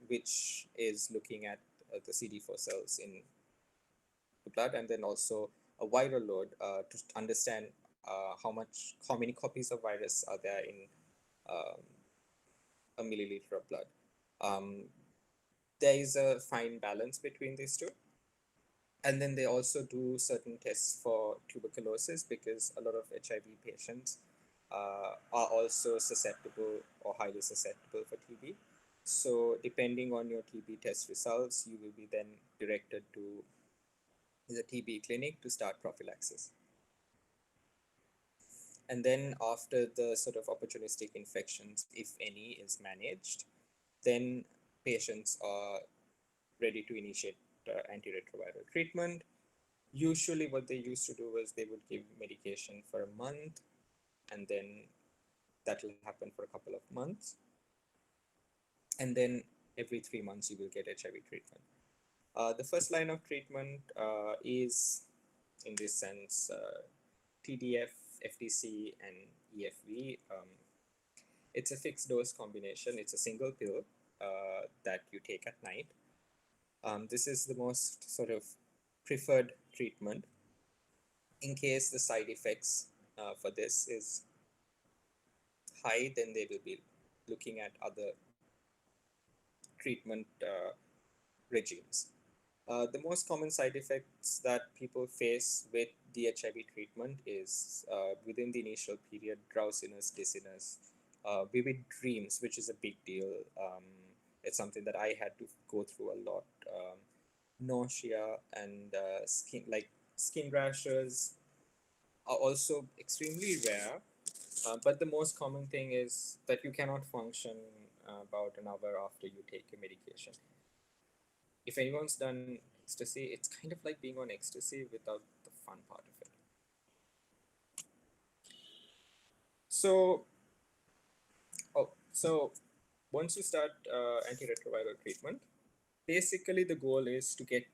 which is looking at the CD4 cells in the blood, and then also a viral load to understand how many copies of virus are there in a milliliter of blood. There is a fine balance between these two. And then they also do certain tests for tuberculosis, because a lot of HIV patients are also susceptible or highly susceptible for TB. So depending on your TB test results, you will be then directed to the TB clinic to start prophylaxis. And then after the sort of opportunistic infections, if any, is managed, then patients are ready to initiate antiretroviral treatment. Usually what they used to do was they would give medication for a month, and then that will happen for a couple of months. And then every 3 months you will get HIV treatment. The first line of treatment is, in this sense, TDF, FTC, and EFV. It's a fixed dose combination. It's a single pill that you take at night. This is the most sort of preferred treatment. In case the side effects for this is high, then they will be looking at other treatment regimes. The most common side effects that people face with the HIV treatment is within the initial period, drowsiness, dizziness, vivid dreams, which is a big deal. It's something that I had to go through a lot. Nausea and skin rashes are also extremely rare. But the most common thing is that you cannot function about an hour after you take your medication. If anyone's done ecstasy, it's kind of like being on ecstasy without the fun part of it. So, so once you start antiretroviral treatment, basically the goal is to get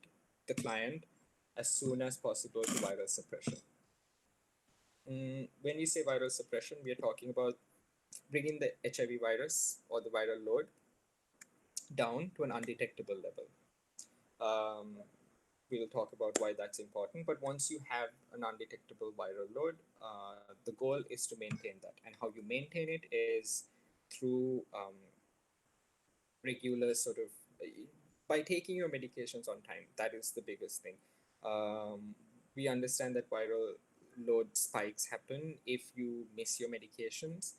the client as soon as possible to viral suppression. When we say viral suppression, we are talking about bringing the HIV virus or the viral load down to an undetectable level. We'll talk about why that's important. But once you have an undetectable viral load, the goal is to maintain that. And how you maintain it is through regular sort of by taking your medications on time. That is the biggest thing. We understand that viral load spikes happen if you miss your medications.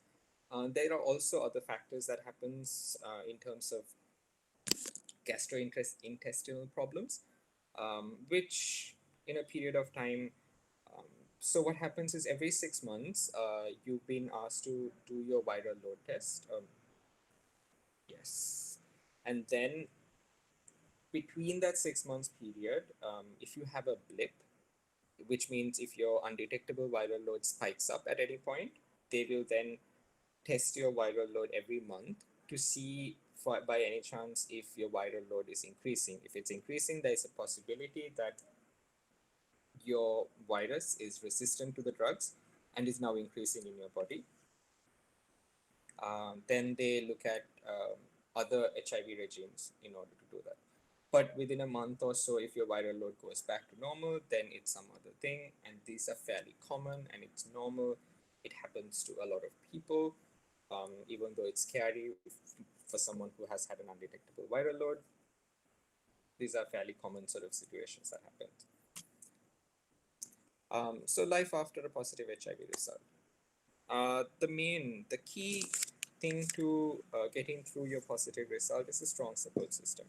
There are also other factors that happens in terms of gastrointestinal problems, which in a period of time. Um, so what happens is every 6 months, you've been asked to do your viral load test. Yes, and then between that 6 months period, if you have a blip, which means if your undetectable viral load spikes up at any point, they will then test your viral load every month to see by any chance if your viral load is increasing. If it's increasing, there is a possibility that your virus is resistant to the drugs and is now increasing in your body. Then they look at other HIV regimes in order to do that. But within a month or so, if your viral load goes back to normal, then it's some other thing. And these are fairly common and it's normal. It happens to a lot of people, even though it's scary for someone who has had an undetectable viral load. These are fairly common sort of situations that happen. So life after a positive HIV result. The key thing to getting through your positive result is a strong support system.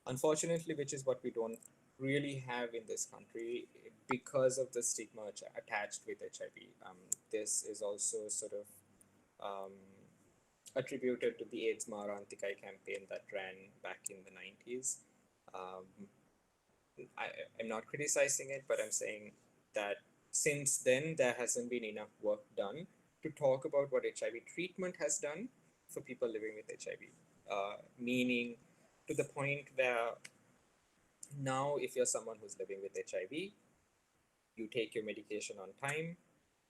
Unfortunately, which is what we don't really have in this country because of the stigma attached with HIV. This is also sort of attributed to the AIDS Mara Antikai campaign that ran back in the 90s. I'm not criticizing it, but I'm saying that since then, there hasn't been enough work done to talk about what HIV treatment has done for people living with HIV. Meaning to the point where now, if you're someone who's living with HIV, you take your medication on time,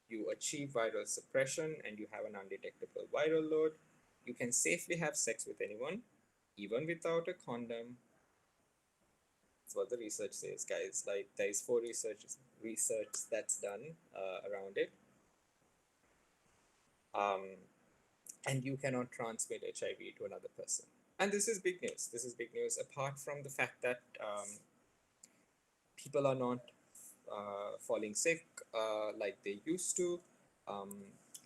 you achieve viral suppression, and you have an undetectable viral load, you can safely have sex with anyone, even without a condom. That's what the research says, guys. Like there is research that's done around it. And you cannot transmit HIV to another person. And this is big news. This is big news. Apart from the fact that people are not falling sick like they used to.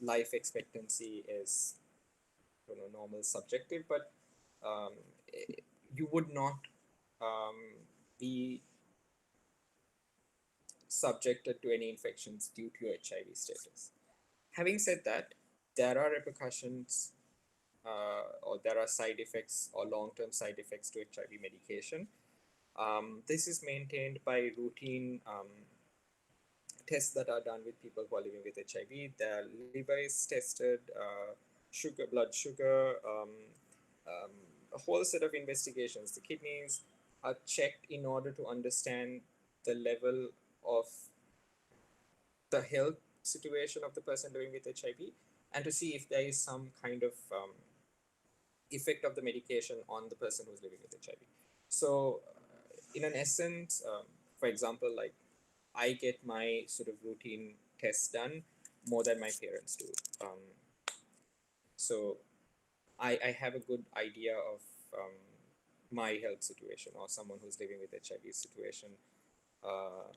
Life expectancy is, normal subjective, but um, you would not be subjected to any infections due to your HIV status. Having said that, there are repercussions or there are side effects or long-term side effects to HIV medication. This is maintained by routine tests that are done with people who are living with HIV. Their liver is tested, blood sugar, a whole set of investigations. The kidneys are checked in order to understand the level of the health situation of the person living with HIV, and to see if there is some kind of effect of the medication on the person who's living with HIV. So, in an essence, for example, like I get my sort of routine tests done more than my parents do. So I have a good idea of my health situation or someone who's living with HIV situation uh,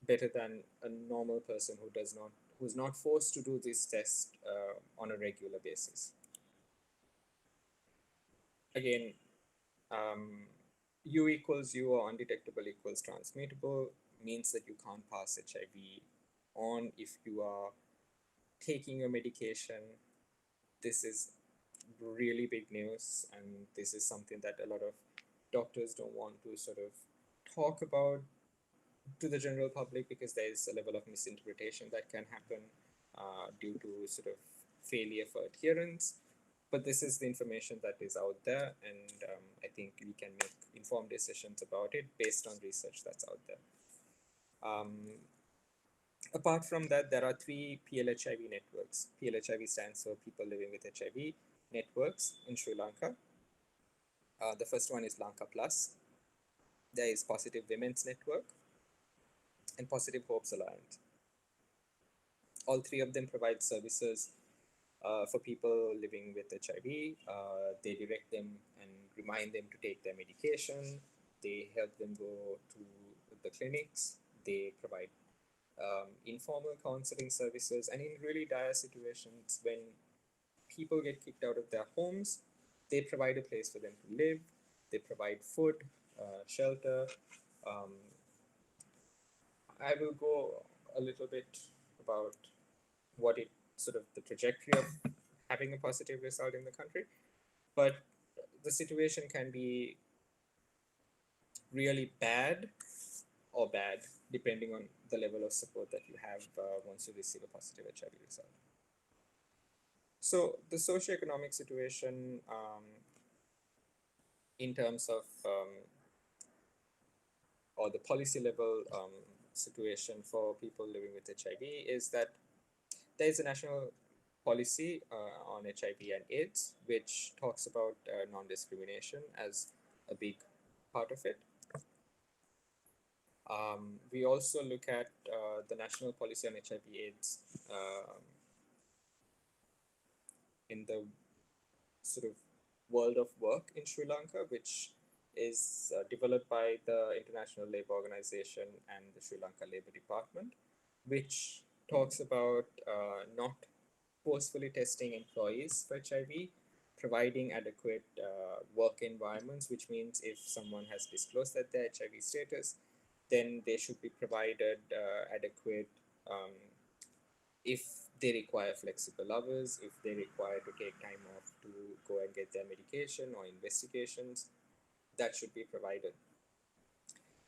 better than a normal person who's not forced to do this test on a regular basis. Again, um, U equals U or undetectable equals transmittable means that you can't pass HIV on if you are taking your medication. This is really big news, and this is something that a lot of doctors don't want to sort of talk about to the general public because there is a level of misinterpretation that can happen due to sort of failure for adherence. But this is the information that is out there, and I think we can make informed decisions about it based on research that's out there. Apart from that, there are three PLHIV networks. PLHIV stands for People Living with HIV networks in Sri Lanka. The first one is Lanka Plus. There is Positive Women's Network and Positive Hopes Alliance. All three of them provide services for people living with HIV. They direct them and remind them to take their medication. They help them go to the clinics. They provide informal counseling services. And in really dire situations, when people get kicked out of their homes, they provide a place for them to live. They provide food, shelter. Um, I will go a little bit about what it sort of the trajectory of having a positive result in the country, but the situation can be really bad or bad depending on the level of support that you have once you receive a positive HIV result. So the socioeconomic situation in terms of or the policy level situation for people living with HIV is that there is a national policy on HIV and AIDS, which talks about non-discrimination as a big part of it. We also look at the national policy on HIV/AIDS in the sort of world of work in Sri Lanka, which is developed by the International Labour Organization and the Sri Lanka Labour Department, which talks about not forcefully testing employees for HIV, providing adequate work environments, which means if someone has disclosed that their HIV status, then they should be provided adequate if they require flexible hours, if they require to take time off to go and get their medication or investigations, that should be provided.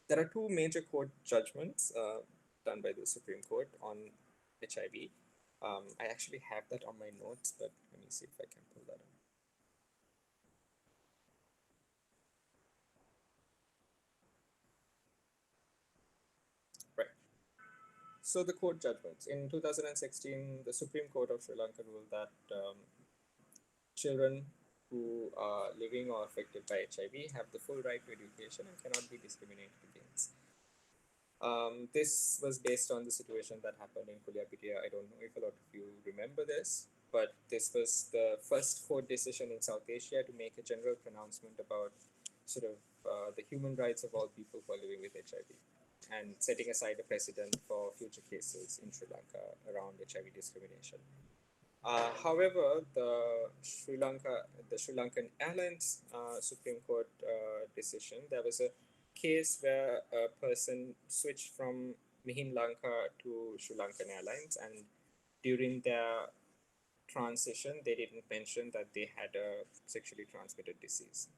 There are two major court judgments done by the Supreme Court on HIV. I actually have that on my notes, but let me see if I can pull that up. Right. So the court judgments. In 2016, the Supreme Court of Sri Lanka ruled that children who are living or affected by HIV have the full right to education and cannot be discriminated against. This was based on the situation that happened in Kuliapitia. I don't know if a lot of you remember this, but this was the first court decision in South Asia to make a general pronouncement about sort of the human rights of all people who are living with HIV and setting aside a precedent for future cases in Sri Lanka around HIV discrimination. However, the Sri Lankan Airlines Supreme Court decision, there was a case where a person switched from Mihin Lanka to Sri Lankan Airlines, and during their transition, they didn't mention that they had a sexually transmitted disease.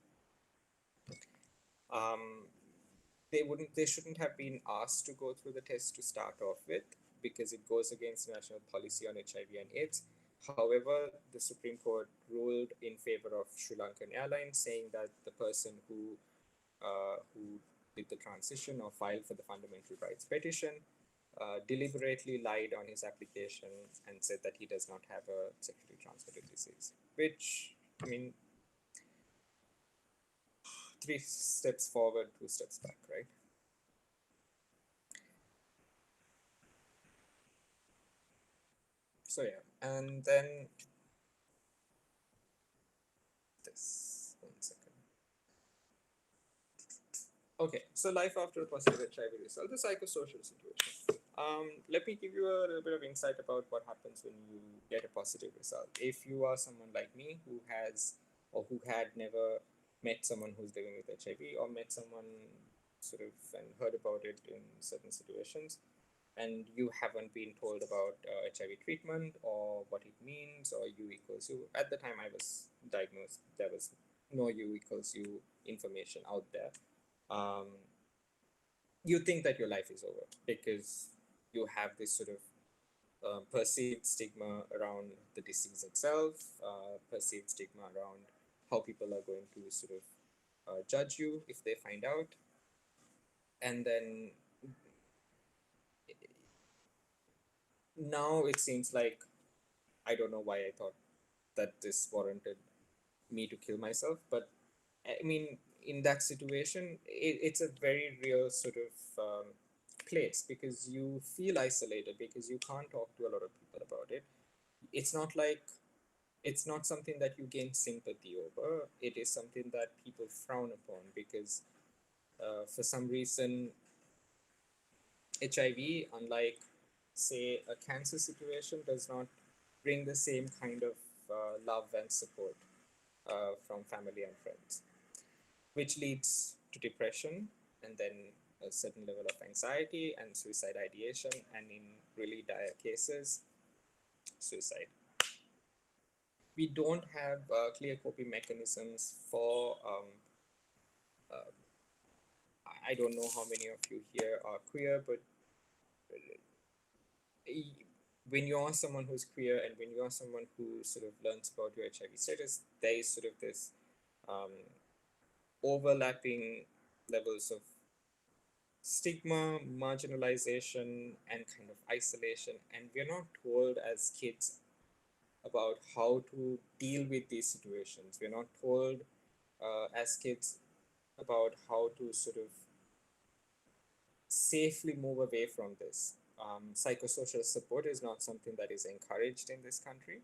They shouldn't have been asked to go through the test to start off with because it goes against national policy on HIV and AIDS. However, the Supreme Court ruled in favor of Sri Lankan Airlines, saying that the person who did the transition or filed for the fundamental rights petition deliberately lied on his application and said that he does not have a sexually transmitted disease, which, I mean, 3 steps forward, 2 steps back, right? So yeah, and then this, 1 second. Okay, so life after a positive HIV result, the psychosocial situation. Let me give you a little bit of insight about what happens when you get a positive result. If you are someone like me who has or who had never met someone who's living with HIV or met someone sort of and heard about it in certain situations, and you haven't been told about HIV treatment or what it means or U equals U. At the time I was diagnosed, there was no U equals U information out there. Um, you think that your life is over because you have this sort of perceived stigma around the disease itself, perceived stigma around how people are going to sort of judge you if they find out. And then now it seems like I don't know why I thought that this warranted me to kill myself, but I mean, in that situation, it's a very real sort of place because you feel isolated because you can't talk to a lot of people about it. It's not like it's not something that you gain sympathy over. It is something that people frown upon because for some reason, HIV, unlike say a cancer situation, does not bring the same kind of love and support from family and friends, which leads to depression and then a certain level of anxiety and suicide ideation, and in really dire cases, suicide. We don't have clear coping mechanisms for. Uh, I don't know how many of you here are queer, but when you are someone who's queer and when you are someone who sort of learns about your HIV status, there is sort of this um, overlapping levels of stigma, marginalization, and kind of isolation. And we're not told as kids about how to deal with these situations. We're not told as kids about how to sort of safely move away from this. Psychosocial support is not something that is encouraged in this country.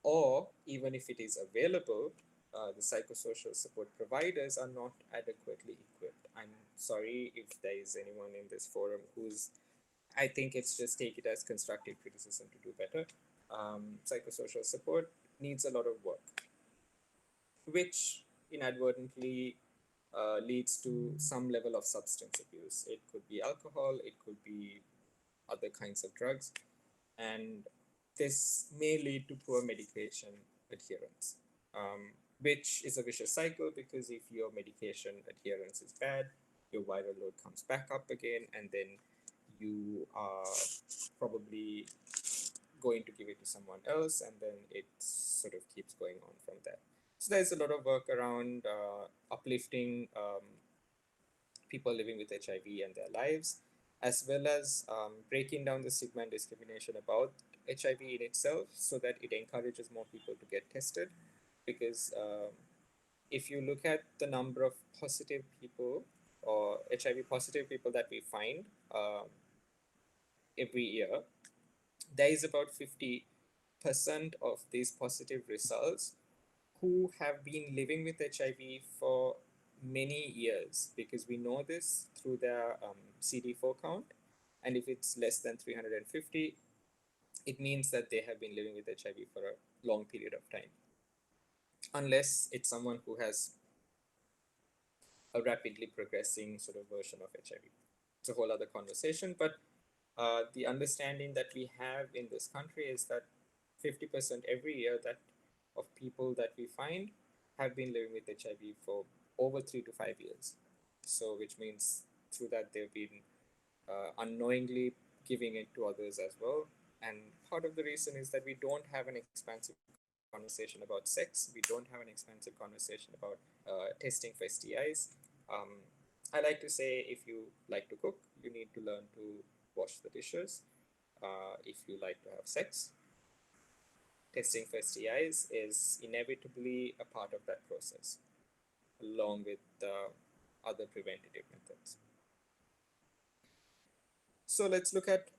Or even if it is available, the psychosocial support providers are not adequately equipped. I'm sorry if there is anyone in this forum who's, I think it's just take it as constructive criticism to do better. Psychosocial support needs a lot of work, which inadvertently leads to some level of substance abuse. It could be alcohol, it could be other kinds of drugs, and this may lead to poor medication adherence, which is a vicious cycle because if your medication adherence is bad, your viral load comes back up again, and then you are probably going to give it to someone else, and then it sort of keeps going on from there. So there's a lot of work around uplifting people living with HIV and their lives, as well as breaking down the stigma and discrimination about HIV in itself so that it encourages more people to get tested. Because if you look at the number of positive people or HIV positive people that we find every year, there is about 50% of these positive results who have been living with HIV for many years, because we know this through their CD4 count. And if it's less than 350, it means that they have been living with HIV for a long period of time. Unless it's someone who has a rapidly progressing sort of version of HIV. It's a whole other conversation, but the understanding that we have in this country is that 50% every year that of people that we find have been living with HIV for over 3 to 5 years. So, which means through that they've been unknowingly giving it to others as well. And part of the reason is that we don't have an expansive conversation about sex. We don't have an expansive conversation about testing for STIs. I like to say if you like to cook, you need to learn to wash the dishes. If you like to have sex, testing for STIs is inevitably a part of that process, along with other preventative methods. So let's look at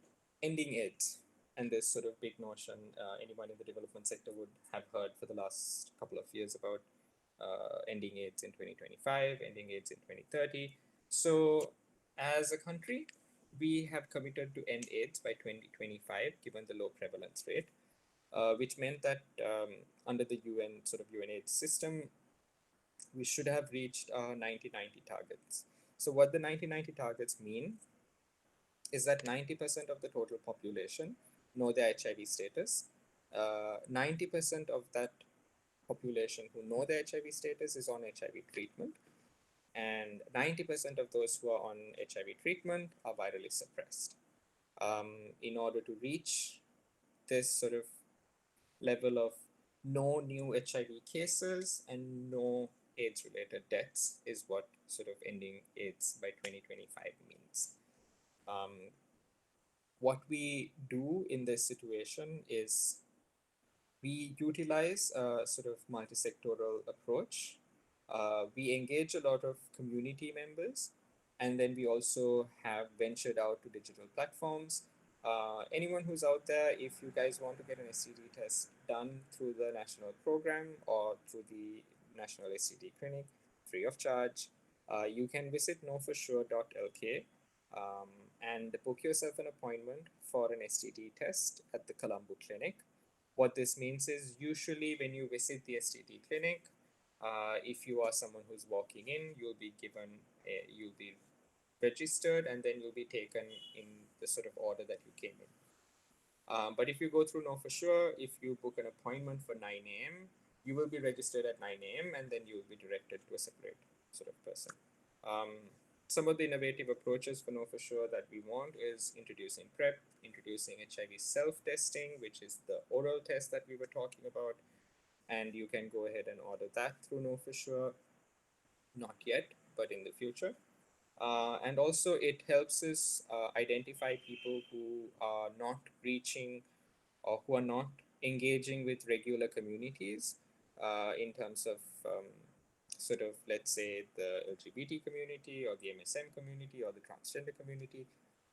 ending AIDS and this sort of big notion anyone in the development sector would have heard for the last couple of years about ending AIDS in 2025, ending AIDS in 2030. So as a country, we have committed to end AIDS by 2025, given the low prevalence rate, which meant that under the UN sort of UN AIDS system, we should have reached 90-90 targets. So what the 90-90 targets mean is that 90% of the total population know their HIV status. 90% of that population who know their HIV status is on HIV treatment, and 90% of those who are on HIV treatment are virally suppressed. In order to reach this sort of level of no new HIV cases and no AIDS related deaths is what sort of ending AIDS by 2025 means. What we do in this situation is we utilize a sort of multi-sectoral approach. We engage a lot of community members, and then we also have ventured out to digital platforms. Anyone who's out there, if you guys want to get an STD test done through the national program or through the National STD Clinic, free of charge, you can visit knowforsure.lk and book yourself an appointment for an STD test at the Colombo Clinic. What this means is usually when you visit the STD clinic, if you are someone who's walking in, you'll be registered, and then you'll be taken in the sort of order that you came in. But if you go through Know For Sure, if you book an appointment for 9 a.m., you will be registered at 9 a.m. and then you'll be directed to a separate sort of person. Some of the innovative approaches for Know For Sure that we want is introducing PrEP, introducing HIV self-testing, which is the oral test that we were talking about, and you can go ahead and order that through Know For Sure. Not yet, but in the future. And also it helps us identify people who are not reaching or who are not engaging with regular communities in terms of sort of, let's say, the LGBT community or the MSM community or the transgender community,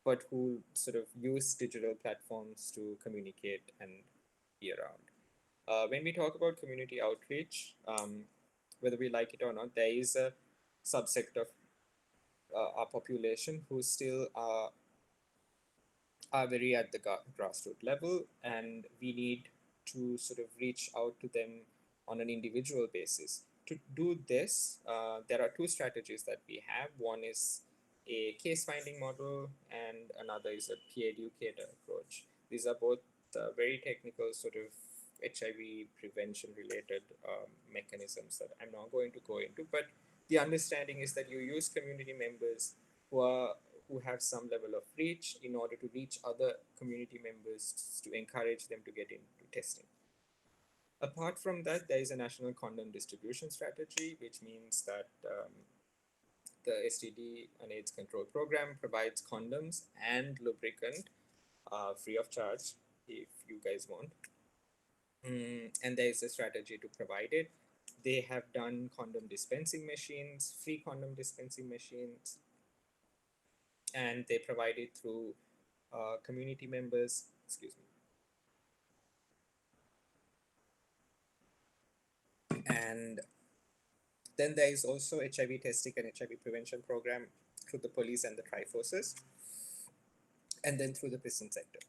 but who sort of use digital platforms to communicate and be around. When we talk about community outreach, whether we like it or not, there is a subsect of our population who still are very at the grassroots level, and we need to sort of reach out to them on an individual basis. To do this, there are two strategies that we have. One is a case finding model, and another is a peer educator approach. These are both very technical sort of HIV prevention related mechanisms that I'm not going to go into, but the understanding is that you use community members who have some level of reach in order to reach other community members to encourage them to get into testing. Apart from that, there is a national condom distribution strategy, which means that the STD and AIDS control program provides condoms and lubricant free of charge if you guys want. And there is a strategy to provide it. They have done condom dispensing machines, free condom dispensing machines, and they provide it through community members. Excuse me. And then there is also HIV testing and HIV prevention program through the police and the tri-forces, and then through the prison sector.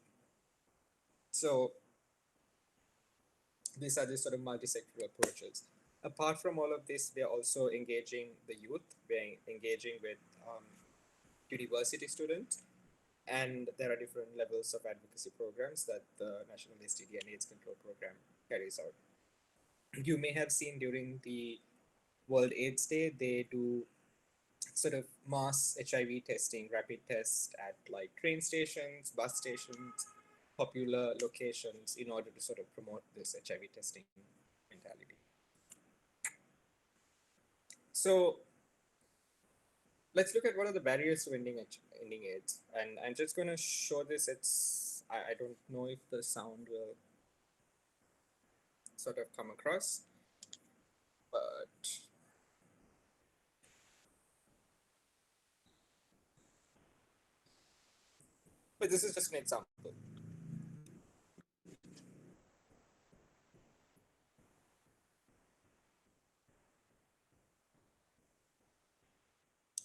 So these are the sort of multi-sectoral approaches. Apart from all of this, we are also engaging the youth. We're engaging with university students, and there are different levels of advocacy programs that the National STD and AIDS Control Program carries out. You may have seen during the World AIDS Day, they do sort of mass HIV testing, rapid tests at like train stations, bus stations, popular locations in order to sort of promote this HIV testing mentality. So let's look at what are the barriers to ending ending AIDS. And I'm just going to show this. I don't know if the sound will sort of come across, but this is just an example.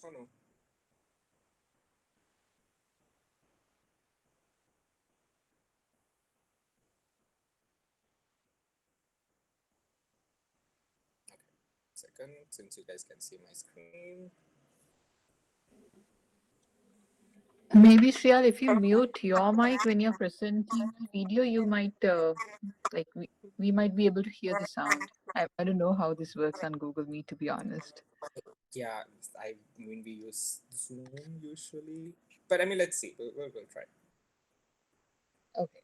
Oh no. Second, since you guys can see my screen. Maybe Shriya, if you mute your mic when you're presenting video, you might like we might be able to hear the sound. I don't know how this works on Google Meet, to be honest. Yeah, I mean, we use Zoom usually, but I mean, let's see. We'll try. Okay.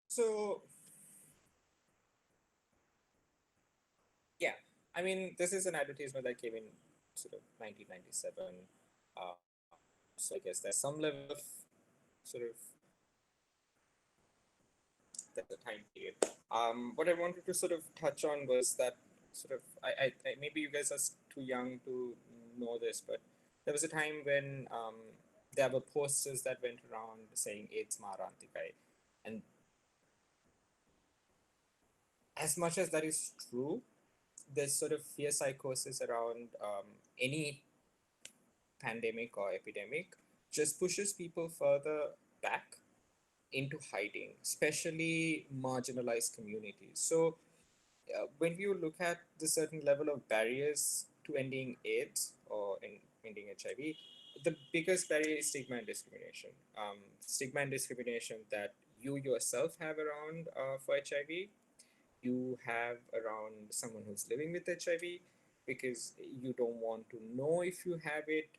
So yeah, I mean, this is an advertisement that came in sort of 1997. Uh, so I guess there's some level of sort of there's a time period. What I wanted to sort of touch on was that sort of I maybe you guys are too young to know this, but there was a time when there were posters that went around saying AIDS Marantikai, and as much as that is true, there's sort of fear psychosis around any pandemic or epidemic just pushes people further back into hiding, especially marginalized communities. So when you look at the certain level of barriers to ending AIDS or ending HIV, the biggest barrier is stigma and discrimination. Stigma and discrimination that you yourself have around for HIV, you have around someone who's living with HIV, because you don't want to know if you have it.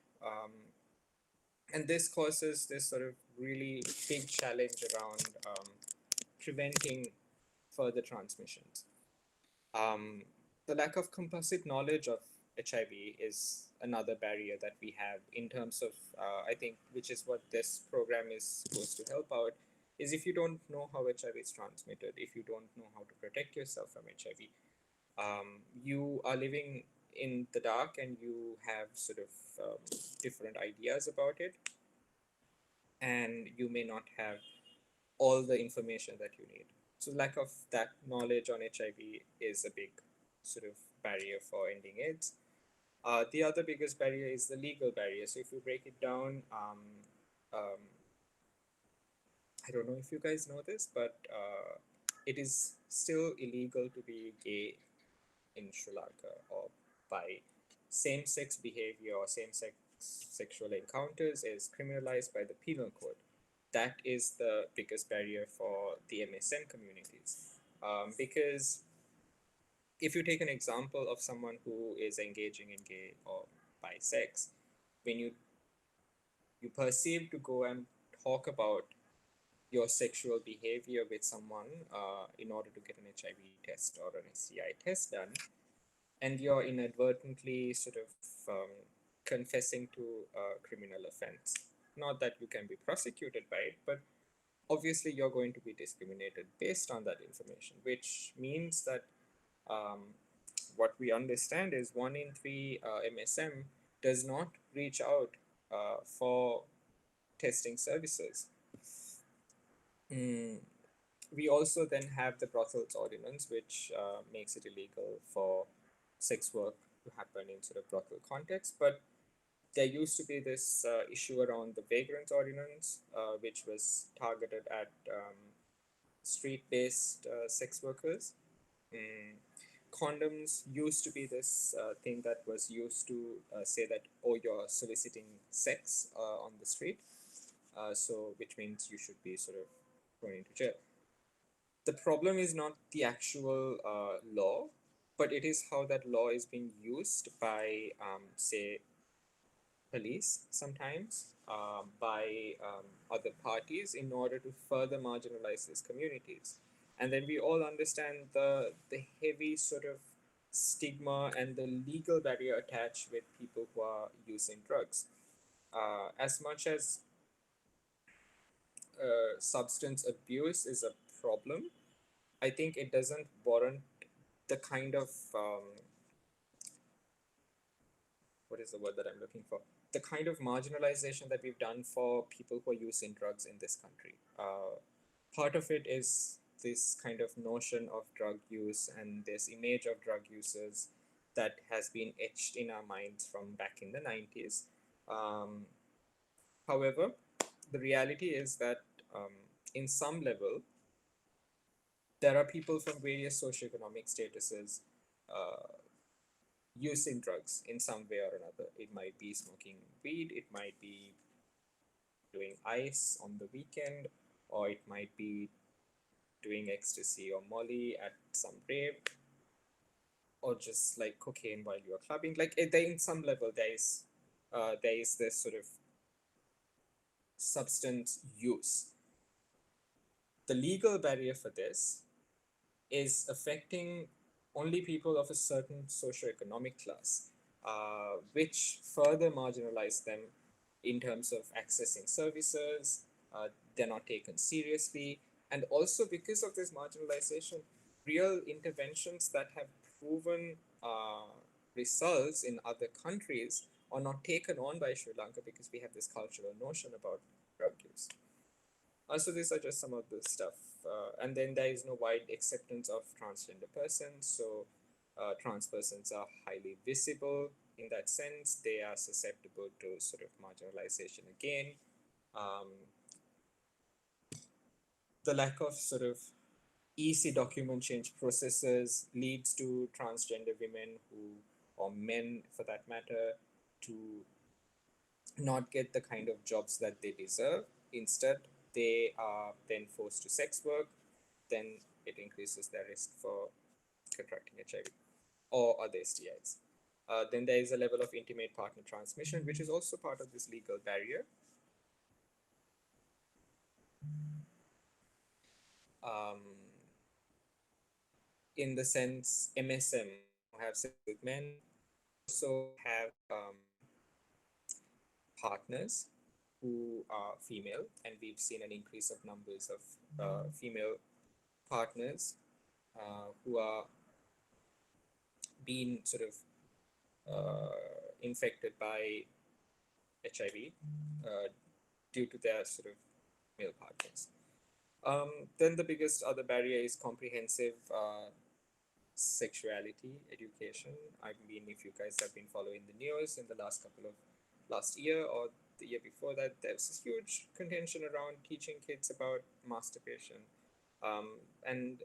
And this causes this sort of really big challenge around preventing further transmissions. Um, the lack of composite knowledge of HIV is another barrier that we have in terms of, I think, which is what this program is supposed to help out, is if you don't know how HIV is transmitted, if you don't know how to protect yourself from HIV, you are living in the dark and you have sort of different ideas about it, and you may not have all the information that you need. So lack of that knowledge on HIV is a big sort of barrier for ending AIDS. The other biggest barrier is the legal barrier. So if you break it down, um, I don't know if you guys know this, but it is still illegal to be gay in Sri Lanka, or by same-sex behavior or same-sex sexual encounters is criminalized by the penal code. That is the biggest barrier for the MSM communities, because if you take an example of someone who is engaging in gay or bi sex, when you perceive to go and talk about your sexual behavior with someone in order to get an HIV test or an STI test done, and you're inadvertently sort of confessing to a criminal offense. Not that you can be prosecuted by it, but obviously you're going to be discriminated based on that information, which means that what we understand is 1 in 3 MSM does not reach out for testing services. Mm, we also then have the brothels ordinance, which makes it illegal for sex work to happen in sort of brothel context. But there used to be this issue around the vagrant ordinance, which was targeted at street-based sex workers. Mm. Condoms used to be this thing that was used to say that, oh, you're soliciting sex on the street, so which means you should be sort of going into jail. The problem is not the actual law, but it is how that law is being used by, say, police sometimes, by other parties in order to further marginalize these communities. And then we all understand the heavy sort of stigma and the legal barrier attached with people who are using drugs. As much as substance abuse is a problem, I think it doesn't warrant the kind of what is the word that I'm looking for? The kind of marginalization that we've done for people who are using drugs in this country. Part of it is this kind of notion of drug use and this image of drug users that has been etched in our minds from back in the 90s. However, the reality is that in some level, there are people from various socioeconomic statuses using drugs in some way or another. It might be smoking weed, it might be doing ice on the weekend, or it might be doing ecstasy or molly at some rave, or just like cocaine while you're clubbing. Like there, in some level, there is this sort of substance use. The legal barrier for this is affecting only people of a certain socioeconomic class, which further marginalize them in terms of accessing services. They're not taken seriously. And also, because of this marginalization, real interventions that have proven results in other countries are not taken on by Sri Lanka because we have this cultural notion about drug use. So these are just some of the stuff. And then there is no wide acceptance of transgender persons. So trans persons are highly visible in that sense. They are susceptible to sort of marginalization again. Um, the lack of sort of easy document change processes leads to transgender women who, or men for that matter, to not get the kind of jobs that they deserve. Instead, they are then forced to sex work. Then it increases their risk for contracting HIV or other STIs. Then there is a level of intimate partner transmission, which is also part of this legal barrier. Um, in the sense, MSM have sex with men, also have partners who are female, and we've seen an increase of numbers of female partners who are being sort of infected by HIV due to their sort of male partners. Then the biggest other barrier is comprehensive sexuality education. I mean, if you guys have been following the news in the last year or the year before that, there's this huge contention around teaching kids about masturbation, and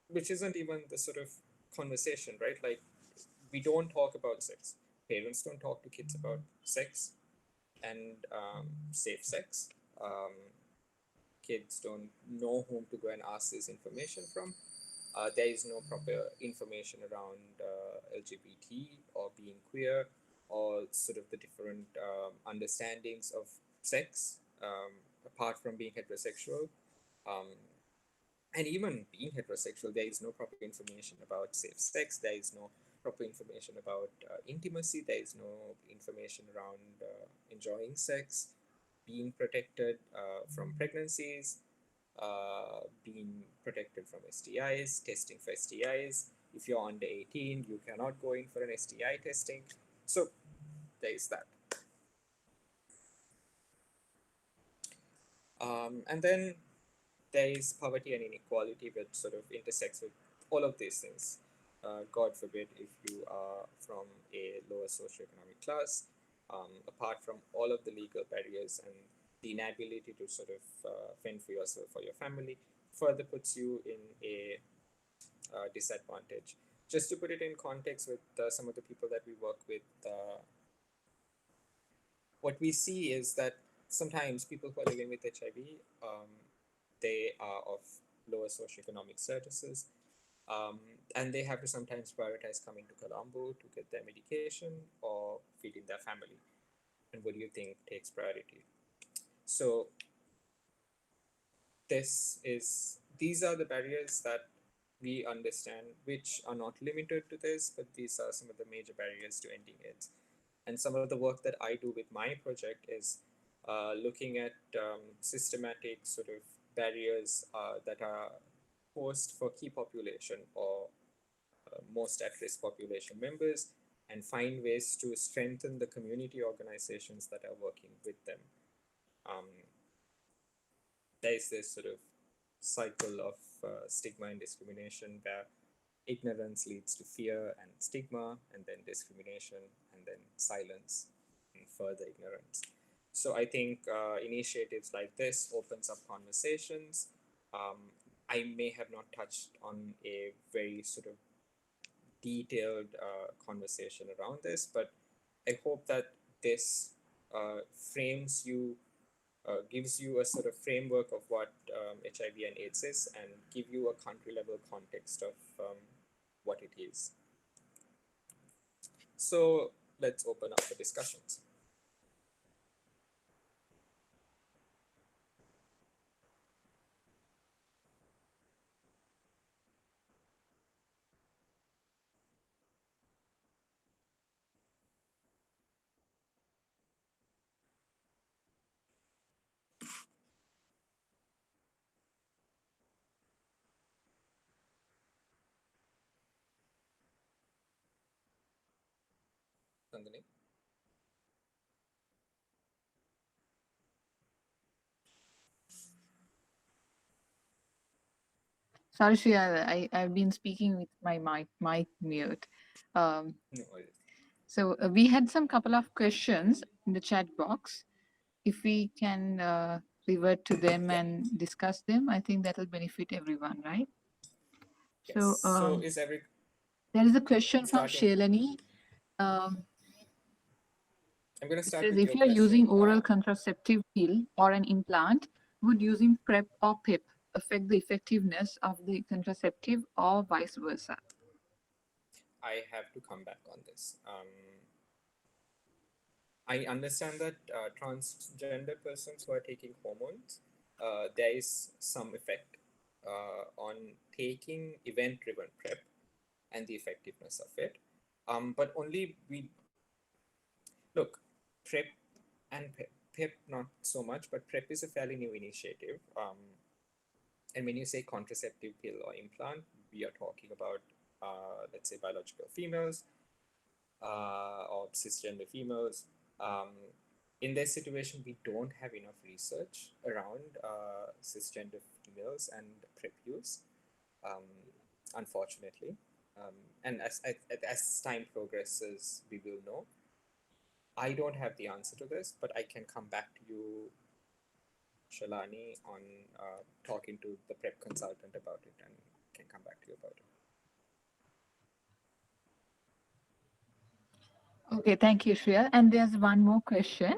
which isn't even the sort of conversation, right? Like, we don't talk about sex. Parents don't talk to kids about sex and safe sex. Kids don't know whom to go and ask this information from. There is no proper information around LGBT or being queer or sort of the different understandings of sex apart from being heterosexual. Um, and even being heterosexual, there is no proper information about safe sex. There is no proper information about intimacy. There is no information around enjoying sex, being protected from pregnancies, being protected from STIs, testing for STIs. If you're under 18, you cannot go in for an STI testing. So there is that. And then there is poverty and inequality, which sort of intersects with all of these things. God forbid if you are from a lower socioeconomic class, apart from all of the legal barriers and the inability to sort of fend for yourself or your family, further puts you in a disadvantage. Just to put it in context with some of the people that we work with, what we see is that sometimes people who are living with HIV, they are of lower socioeconomic statuses, and they have to sometimes prioritize coming to Colombo to get their medication or feeding their family. And what do you think takes priority? So these are the barriers that we understand, which are not limited to this, but these are some of the major barriers to ending AIDS. And some of the work that I do with my project is looking at systematic sort of barriers that are posed for key population or most at-risk population members, and find ways to strengthen the community organizations that are working with them. There is this sort of cycle of stigma and discrimination where ignorance leads to fear and stigma, and then discrimination, and then silence and further ignorance. So I think initiatives like this opens up conversations. I may have not touched on a very sort of detailed conversation around this, but I hope that this frames you, gives you a sort of framework of what HIV and AIDS is, and give you a country level context of what it is. So let's open up for discussions. Nandini? Sorry, Shriya, I've been speaking with my mic mute. Um, No worries. so we had some couple of questions in the chat box. If we can revert to them Yeah. and discuss them, I think that will benefit everyone, right? Yes. So So is every there is a question from starting? Shalini. Um, I'm going to it start says, with if your you are using question. oral contraceptive pill or an implant, would using PrEP or PEP affect the effectiveness of the contraceptive or vice versa? I have to come back on this. I understand that transgender persons who are taking hormones, there is some effect on taking event-driven PrEP and the effectiveness of it. But only we look, PrEP and PEP not so much, but PrEP is a fairly new initiative. And when you say contraceptive pill or implant, we are talking about, let's say, biological females or cisgender females. Um, in this situation, we don't have enough research around cisgender females and PrEP use, um, unfortunately. And as time progresses, we will know. I don't have the answer to this, but I can come back to you, Shalani, on talking to the PrEP consultant about it, and can come back to you about it. Okay, thank you, Shriya. And there's one more question.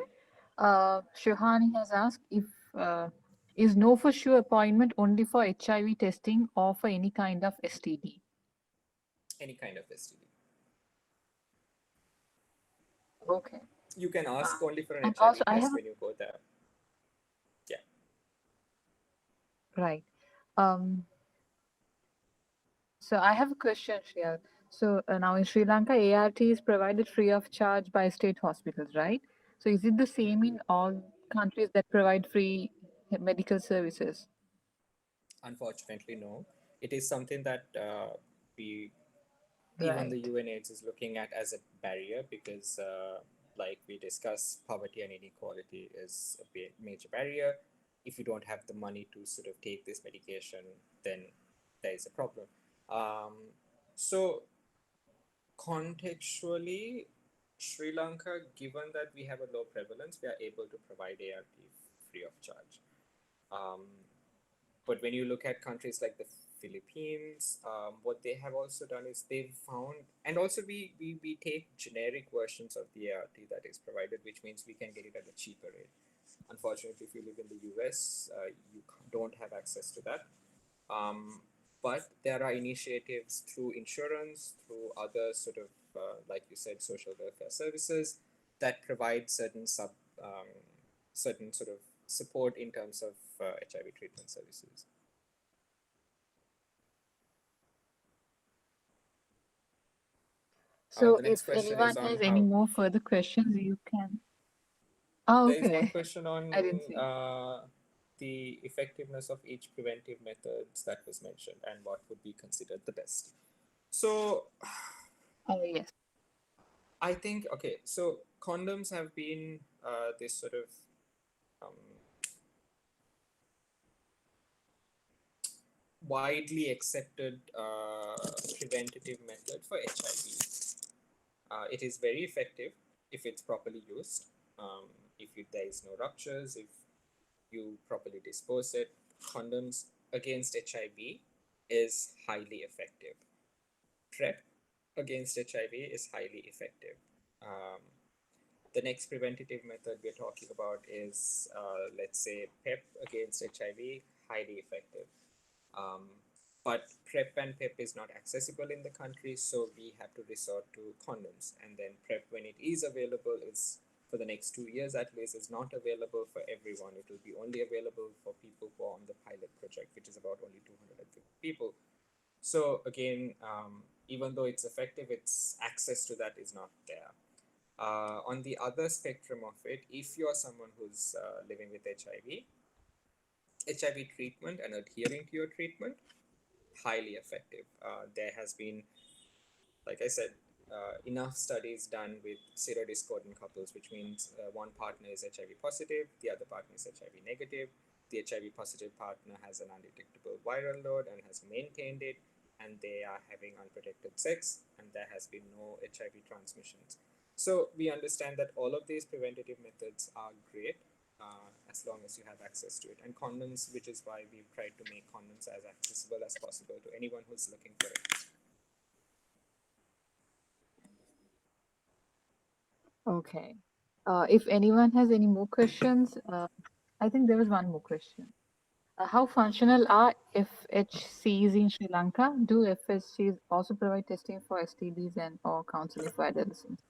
Shohani has asked if is no for sure appointment only for HIV testing or for any kind of STD? Any kind of STD. Okay. You can ask only for an And HIV also I test have when you go there. Yeah. right. So I have a question, Shriya. So now in Sri Lanka, ART is provided free of charge by state hospitals, right? So is it the same in all countries that provide free medical services? Unfortunately, no. It is something that we even the Right. UNAIDS is looking at as a barrier because, like we discussed, poverty and inequality is a major barrier. If you don't have the money to sort of take this medication, then there is a problem. So contextually, Sri Lanka, given that we have a low prevalence, we are able to provide ART free of charge. Um, but when you look at countries like the Philippines, what they have also done is they've found, and also we take generic versions of the ART that is provided, which means we can get it at a cheaper rate. Unfortunately, if you live in the US, you don't have access to that. Um, but there are initiatives through insurance, through other sort of, like you said, social welfare services that provide um, certain sort of support in terms of HIV treatment services. So The if next question anyone is on has any how. more further questions, you can. Oh, There is one okay. question on I didn't see. the effectiveness of each preventive methods that was mentioned and what would be considered the best. So Oh, yes. I think, okay, so condoms have been this sort of um, widely accepted preventative method for HIV. It is very effective if it's properly used. If there is no ruptures, if you properly dispose it, condoms against HIV is highly effective. PrEP against HIV is highly effective. Um, the next preventative method we're talking about is, let's say, PEP against HIV, highly effective. Um, but PrEP and PEP is not accessible in the country, so we have to resort to condoms. And then PrEP, when it is available, is for the next 2 years at least, is not available for everyone. It will be only available for people who are on the pilot project, which is about only 250 people. So again, even though it's effective, its access to that is not there. On the other spectrum of it, if you're someone who's living with HIV treatment and adhering to your treatment, highly effective. There has been, like I said, enough studies done with serodiscordant couples, which means one partner is HIV positive, the other partner is HIV negative. The HIV positive partner has an undetectable viral load and has maintained it, and they are having unprotected sex, and there has been no HIV transmissions. So we understand that all of these preventative methods are great as long as you have access to it. And condoms, which is why we've tried to make condoms as accessible as possible to anyone who's looking for it. Okay. If anyone has any more questions, I think there was one more question. How functional are FHCs in Sri Lanka? Do FHCs also provide testing for STDs and or counseling for adolescents?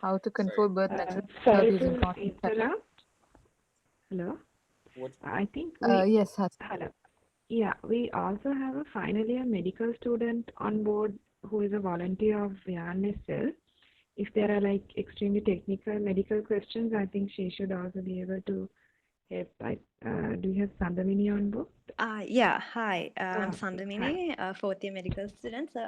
How to control Sorry, birth naturally without Sorry using to condoms? interrupt. Hello. what I think we, Yes, Hassan. hello. Yeah, we also have a final year medical student on board who is a volunteer of VRNSL. If there are like extremely technical medical questions, I think she should also be able to help. Do you have Sandamini on board? Yeah, hi. I'm Okay, hi. Sandamini, a fourth year medical student. So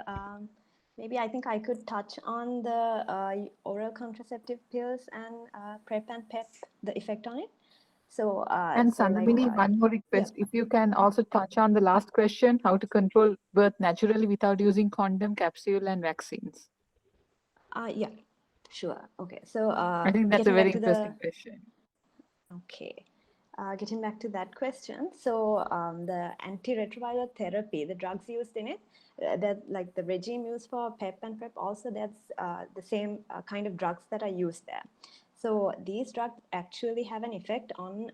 maybe I think I could touch on the oral contraceptive pills and PrEP and PEP, the effect on it. So, And Sandamini, one more yeah, request. If you can also touch on the last question, how to control birth naturally without using condom, capsule, and vaccines. yeah, sure. Okay. So, I think that's a getting very back to the interesting question. Okay. Getting back to that question, so the antiretroviral therapy, the drugs used in it, that like the regime used for PEP and PrEP, also that's the same kind of drugs that are used there. So these drugs actually have an effect on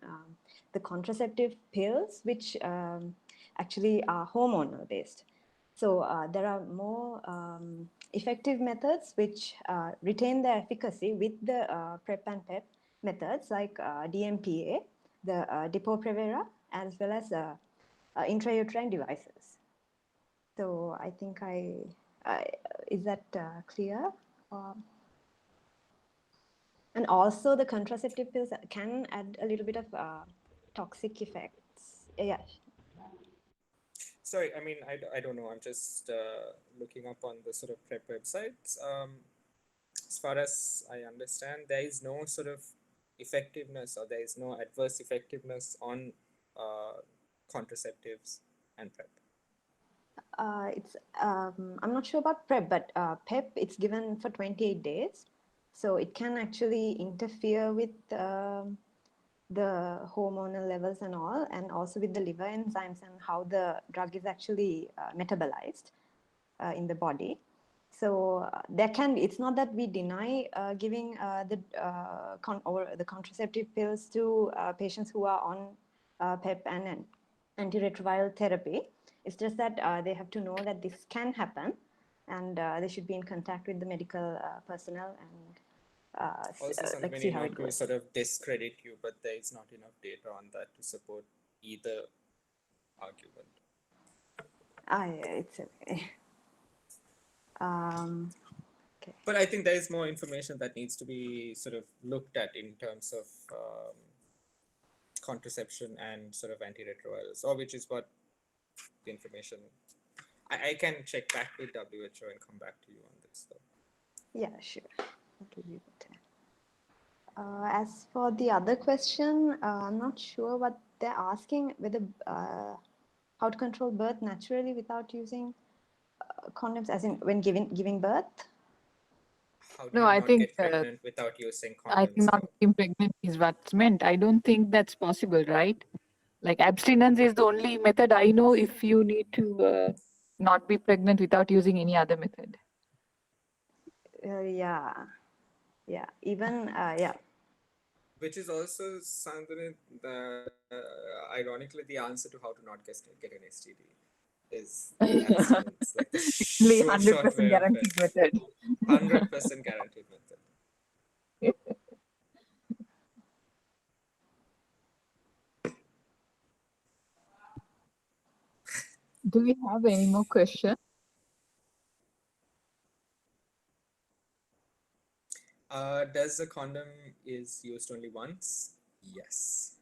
the contraceptive pills, which actually are hormonal based. So there are more effective methods which retain their efficacy with the PrEP and PEP methods like DMPA, the Depo-Provera, as well as intrauterine devices. So I think I Is that clear? Or- and also the contraceptive pills can add a little bit of toxic effects. Yeah. Sorry, I mean, I don't know. I'm just looking up on the sort of PrEP websites. As far as I understand, there is no sort of effectiveness or there is no adverse effectiveness on contraceptives and PrEP. It's I'm not sure about PrEP, but PEP it's given for 28 days, so it can actually interfere with the hormonal levels and all, and also with the liver enzymes and how the drug is actually metabolized in the body. So there can be, it's not that we deny giving the contraceptive pills to patients who are on PEP and antiretroviral therapy. It's just that they have to know that this can happen, and they should be in contact with the medical personnel and Also, like Sandhini, see how it not to goes. sort of discredit you, but there is not enough data on that to support either argument. It's okay. Okay. But I think there is more information that needs to be sort of looked at in terms of contraception and sort of antiretrovirals, or which is what the information. I can check back with WHO and come back to you on this though. Yeah, sure. That will be better. As for the other question, I'm not sure what they're asking, whether how to control birth naturally without using condoms, as in when giving birth. How do No, you I not think get pregnant without using I think condoms not though? getting pregnant is what's meant. I don't think that's possible, right? Like abstinence is the only method I know if you need to not be pregnant without using any other method. Yeah, yeah. Even yeah. Which is also something ironically the answer to how to not get an STD is abstinence, like the Only short 100% way of it. guaranteed method. 100% guaranteed method. Do we have any more questions? Does a condom is used only once? Yes.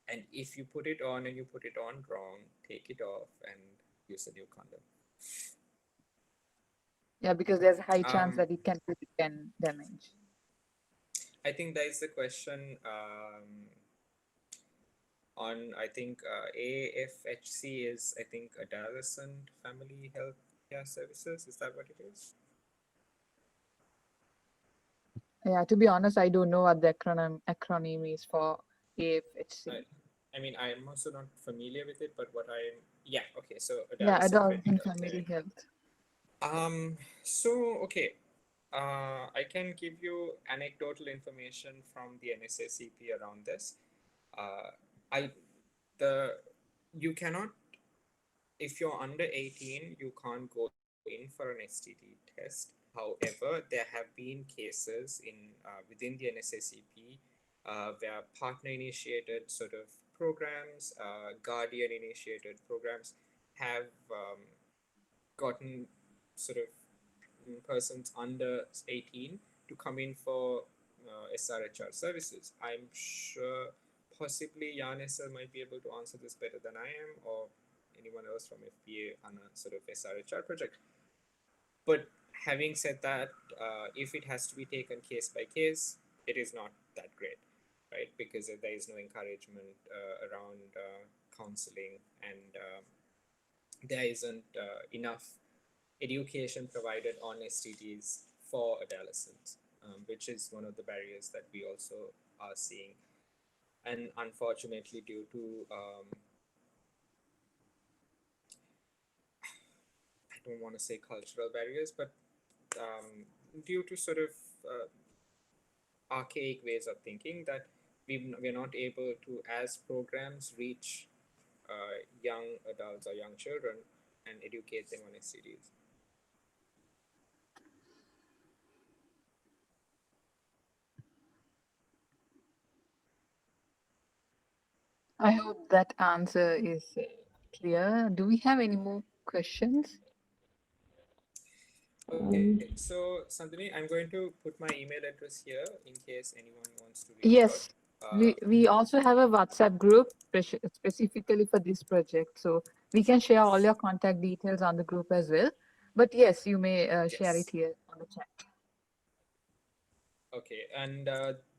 And if you put it on and you put it on wrong, take it off and use a new condom. Yeah, because there's a high chance Um, that it can damage. I think there is a question on, I think AFHC is, I think, Adolescent Family Health Care Services. Is that what it is? Yeah, to be honest, I don't know what the acronym is for AFHC. I mean, I'm also not familiar with it, but what yeah, okay, so Yeah, Adolescent adult Friendly and Healthcare. family health. So okay, I can give you anecdotal information from the NSACP around this. I the you cannot, if you're under 18, you can't go in for an STD test. However, there have been cases in within the NSACP where partner-initiated sort of programs, guardian-initiated programs have gotten sort of persons under 18 to come in for SRHR services. I'm sure possibly Yanesel might be able to answer this better than I am, or anyone else from FPA on a sort of SRHR project. But having said that, if it has to be taken case by case, it is not that great, right? Because there is no encouragement around counseling, and there isn't enough education provided on STDs for adolescents, which is one of the barriers that we also are seeing. And unfortunately, due to I don't want to say cultural barriers, but due to sort of archaic ways of thinking, that we're not able to, as programs, reach young adults or young children and educate them on STDs. I hope that answer is clear. Do we have any more questions? Um, Okay, so Sandhini, I'm going to put my email address here in case anyone wants to reach out. Yes, we also have a WhatsApp group specifically for this project. So we can share all your contact details on the group as well. But yes, you may share it Yes. here on the chat. Okay, and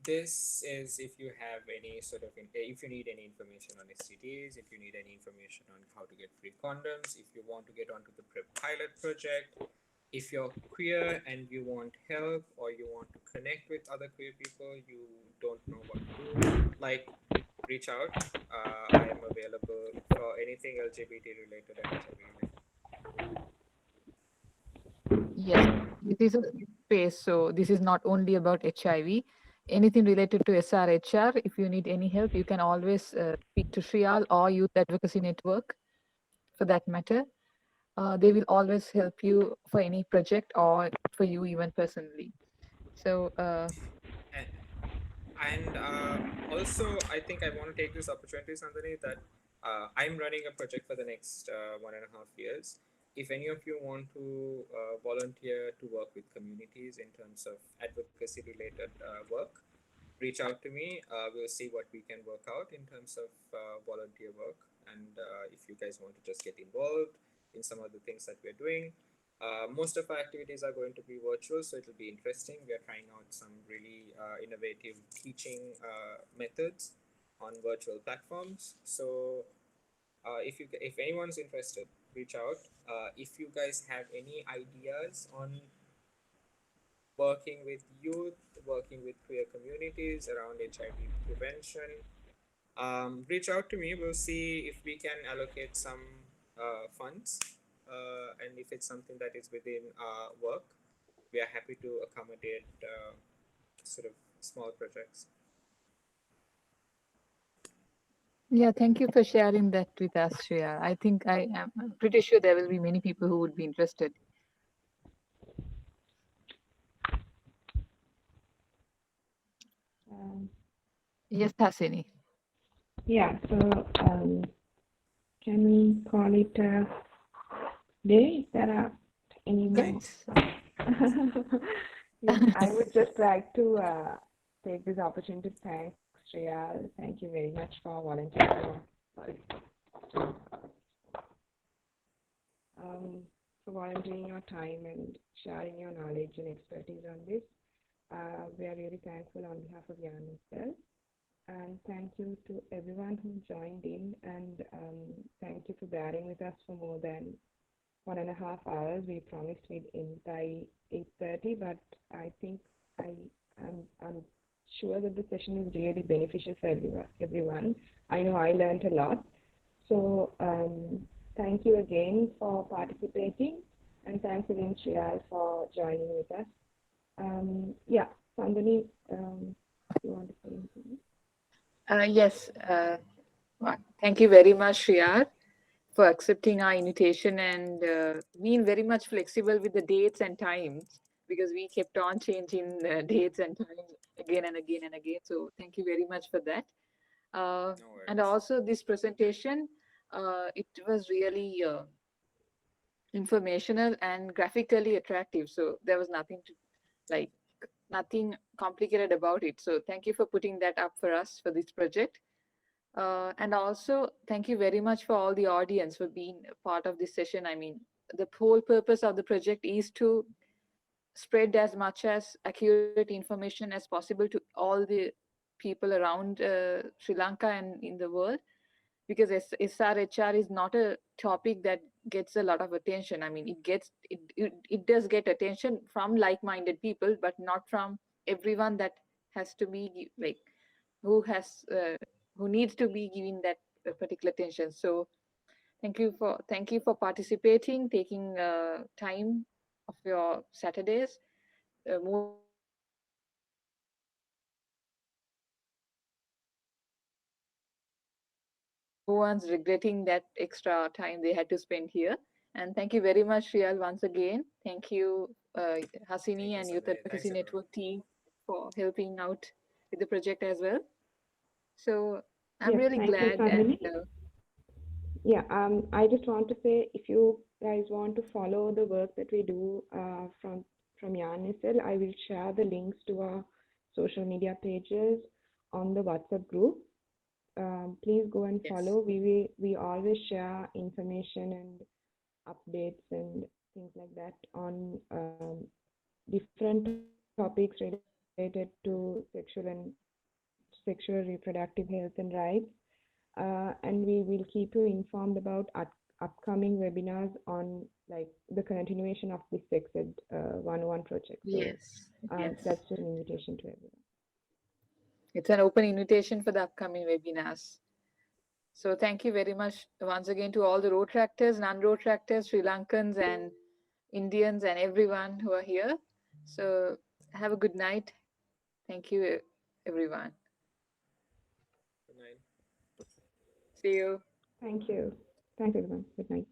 this is if you have any sort of, if you need any information on STDs, if you need any information on how to get free condoms, if you want to get onto the PrEP pilot project, if you're queer and you want help or you want to connect with other queer people, you don't know what to do, like reach out. I am available for anything LGBT related and HIV related. Yes, this is a space. So this is not only about HIV. Anything related to SRHR, if you need any help, you can always speak to Shriya or Youth Advocacy Network for that matter. They will always help you for any project or for you even personally. So And, and also, I think I want to take this opportunity, Sandhani, that I'm running a project for the next 1.5 years. If any of you want to volunteer to work with communities in terms of advocacy related work, reach out to me. We'll see what we can work out in terms of volunteer work. And if you guys want to just get involved in some of the things that we're doing, most of our activities are going to be virtual, so it'll be interesting. We are trying out some really innovative teaching methods on virtual platforms. So if anyone's interested, reach out. If you guys have any ideas on working with youth, working with queer communities around HIV prevention, reach out to me. We'll see if we can allocate some funds, and if it's something that is within our work, we are happy to accommodate sort of small projects. yeah, thank you for sharing that with us, Shreya. I think I am pretty sure there will be many people who would be interested. um, Yes, Hasini. yeah, so can we call it a day? If there are any more? Yes. Yes, I would just like to take this opportunity to thank Shreya. Thank you very much for volunteering. Sorry. Um, for volunteering your time and sharing your knowledge and expertise on this. We are really thankful on behalf of Jan itself. And thank you to everyone who joined in, and thank you for bearing with us for more than 1.5 hours. We promised we'd end by 8:30, but I think I'm sure that the session is really beneficial for everyone. I know I learned a lot. So thank you again for participating, and thanks again, Shriya, for joining with us. Yeah, Sandhani, you want to say anything? Yes. Thank you very much, Shreya, for accepting our invitation and being very much flexible with the dates and times because we kept on changing dates and times again and again and again. So thank you very much for that. No And worries. also this presentation, it was really informational and graphically attractive. So there was nothing to like nothing complicated about it. So thank you for putting that up for us for this project. And also, thank you very much for all the audience for being a part of this session. I mean, the whole purpose of the project is to spread as much as accurate information as possible to all the people around Sri Lanka and in the world because SRHR is not a topic that gets a lot of attention. I mean, it does get attention from like-minded people, but not from everyone that has to be like who has who needs to be given that particular attention. So thank you for participating, taking time of your Saturdays. Move on's regretting that extra time they had to spend here, and thank you very much, Shriya, once again. Thank you, Hasini and Youth Advocacy Network Thank you, team Sandhani. for Thanks, everyone. helping out with the project as well. So I'm really Yes, glad thank you, and Sandhani. Yeah, I just want to say if you guys want to follow the work that we do from YANSL, I will share the links to our social media pages on the WhatsApp group. Please go and Yes. follow. We always share information and updates and things like that on different topics related to sexual reproductive health and rights. And we will keep you informed about upcoming webinars on like the continuation of the SexEd 101 project. So Yes. Yes. that's just an invitation to everyone. It's an open invitation for the upcoming webinars. So thank you very much once again to all the Rotractors, non-Rotractors, Sri Lankans and Indians and everyone who are here. So have a good night. Thank you, everyone. Good night. See you. Thank you. Thanks everyone. Good night.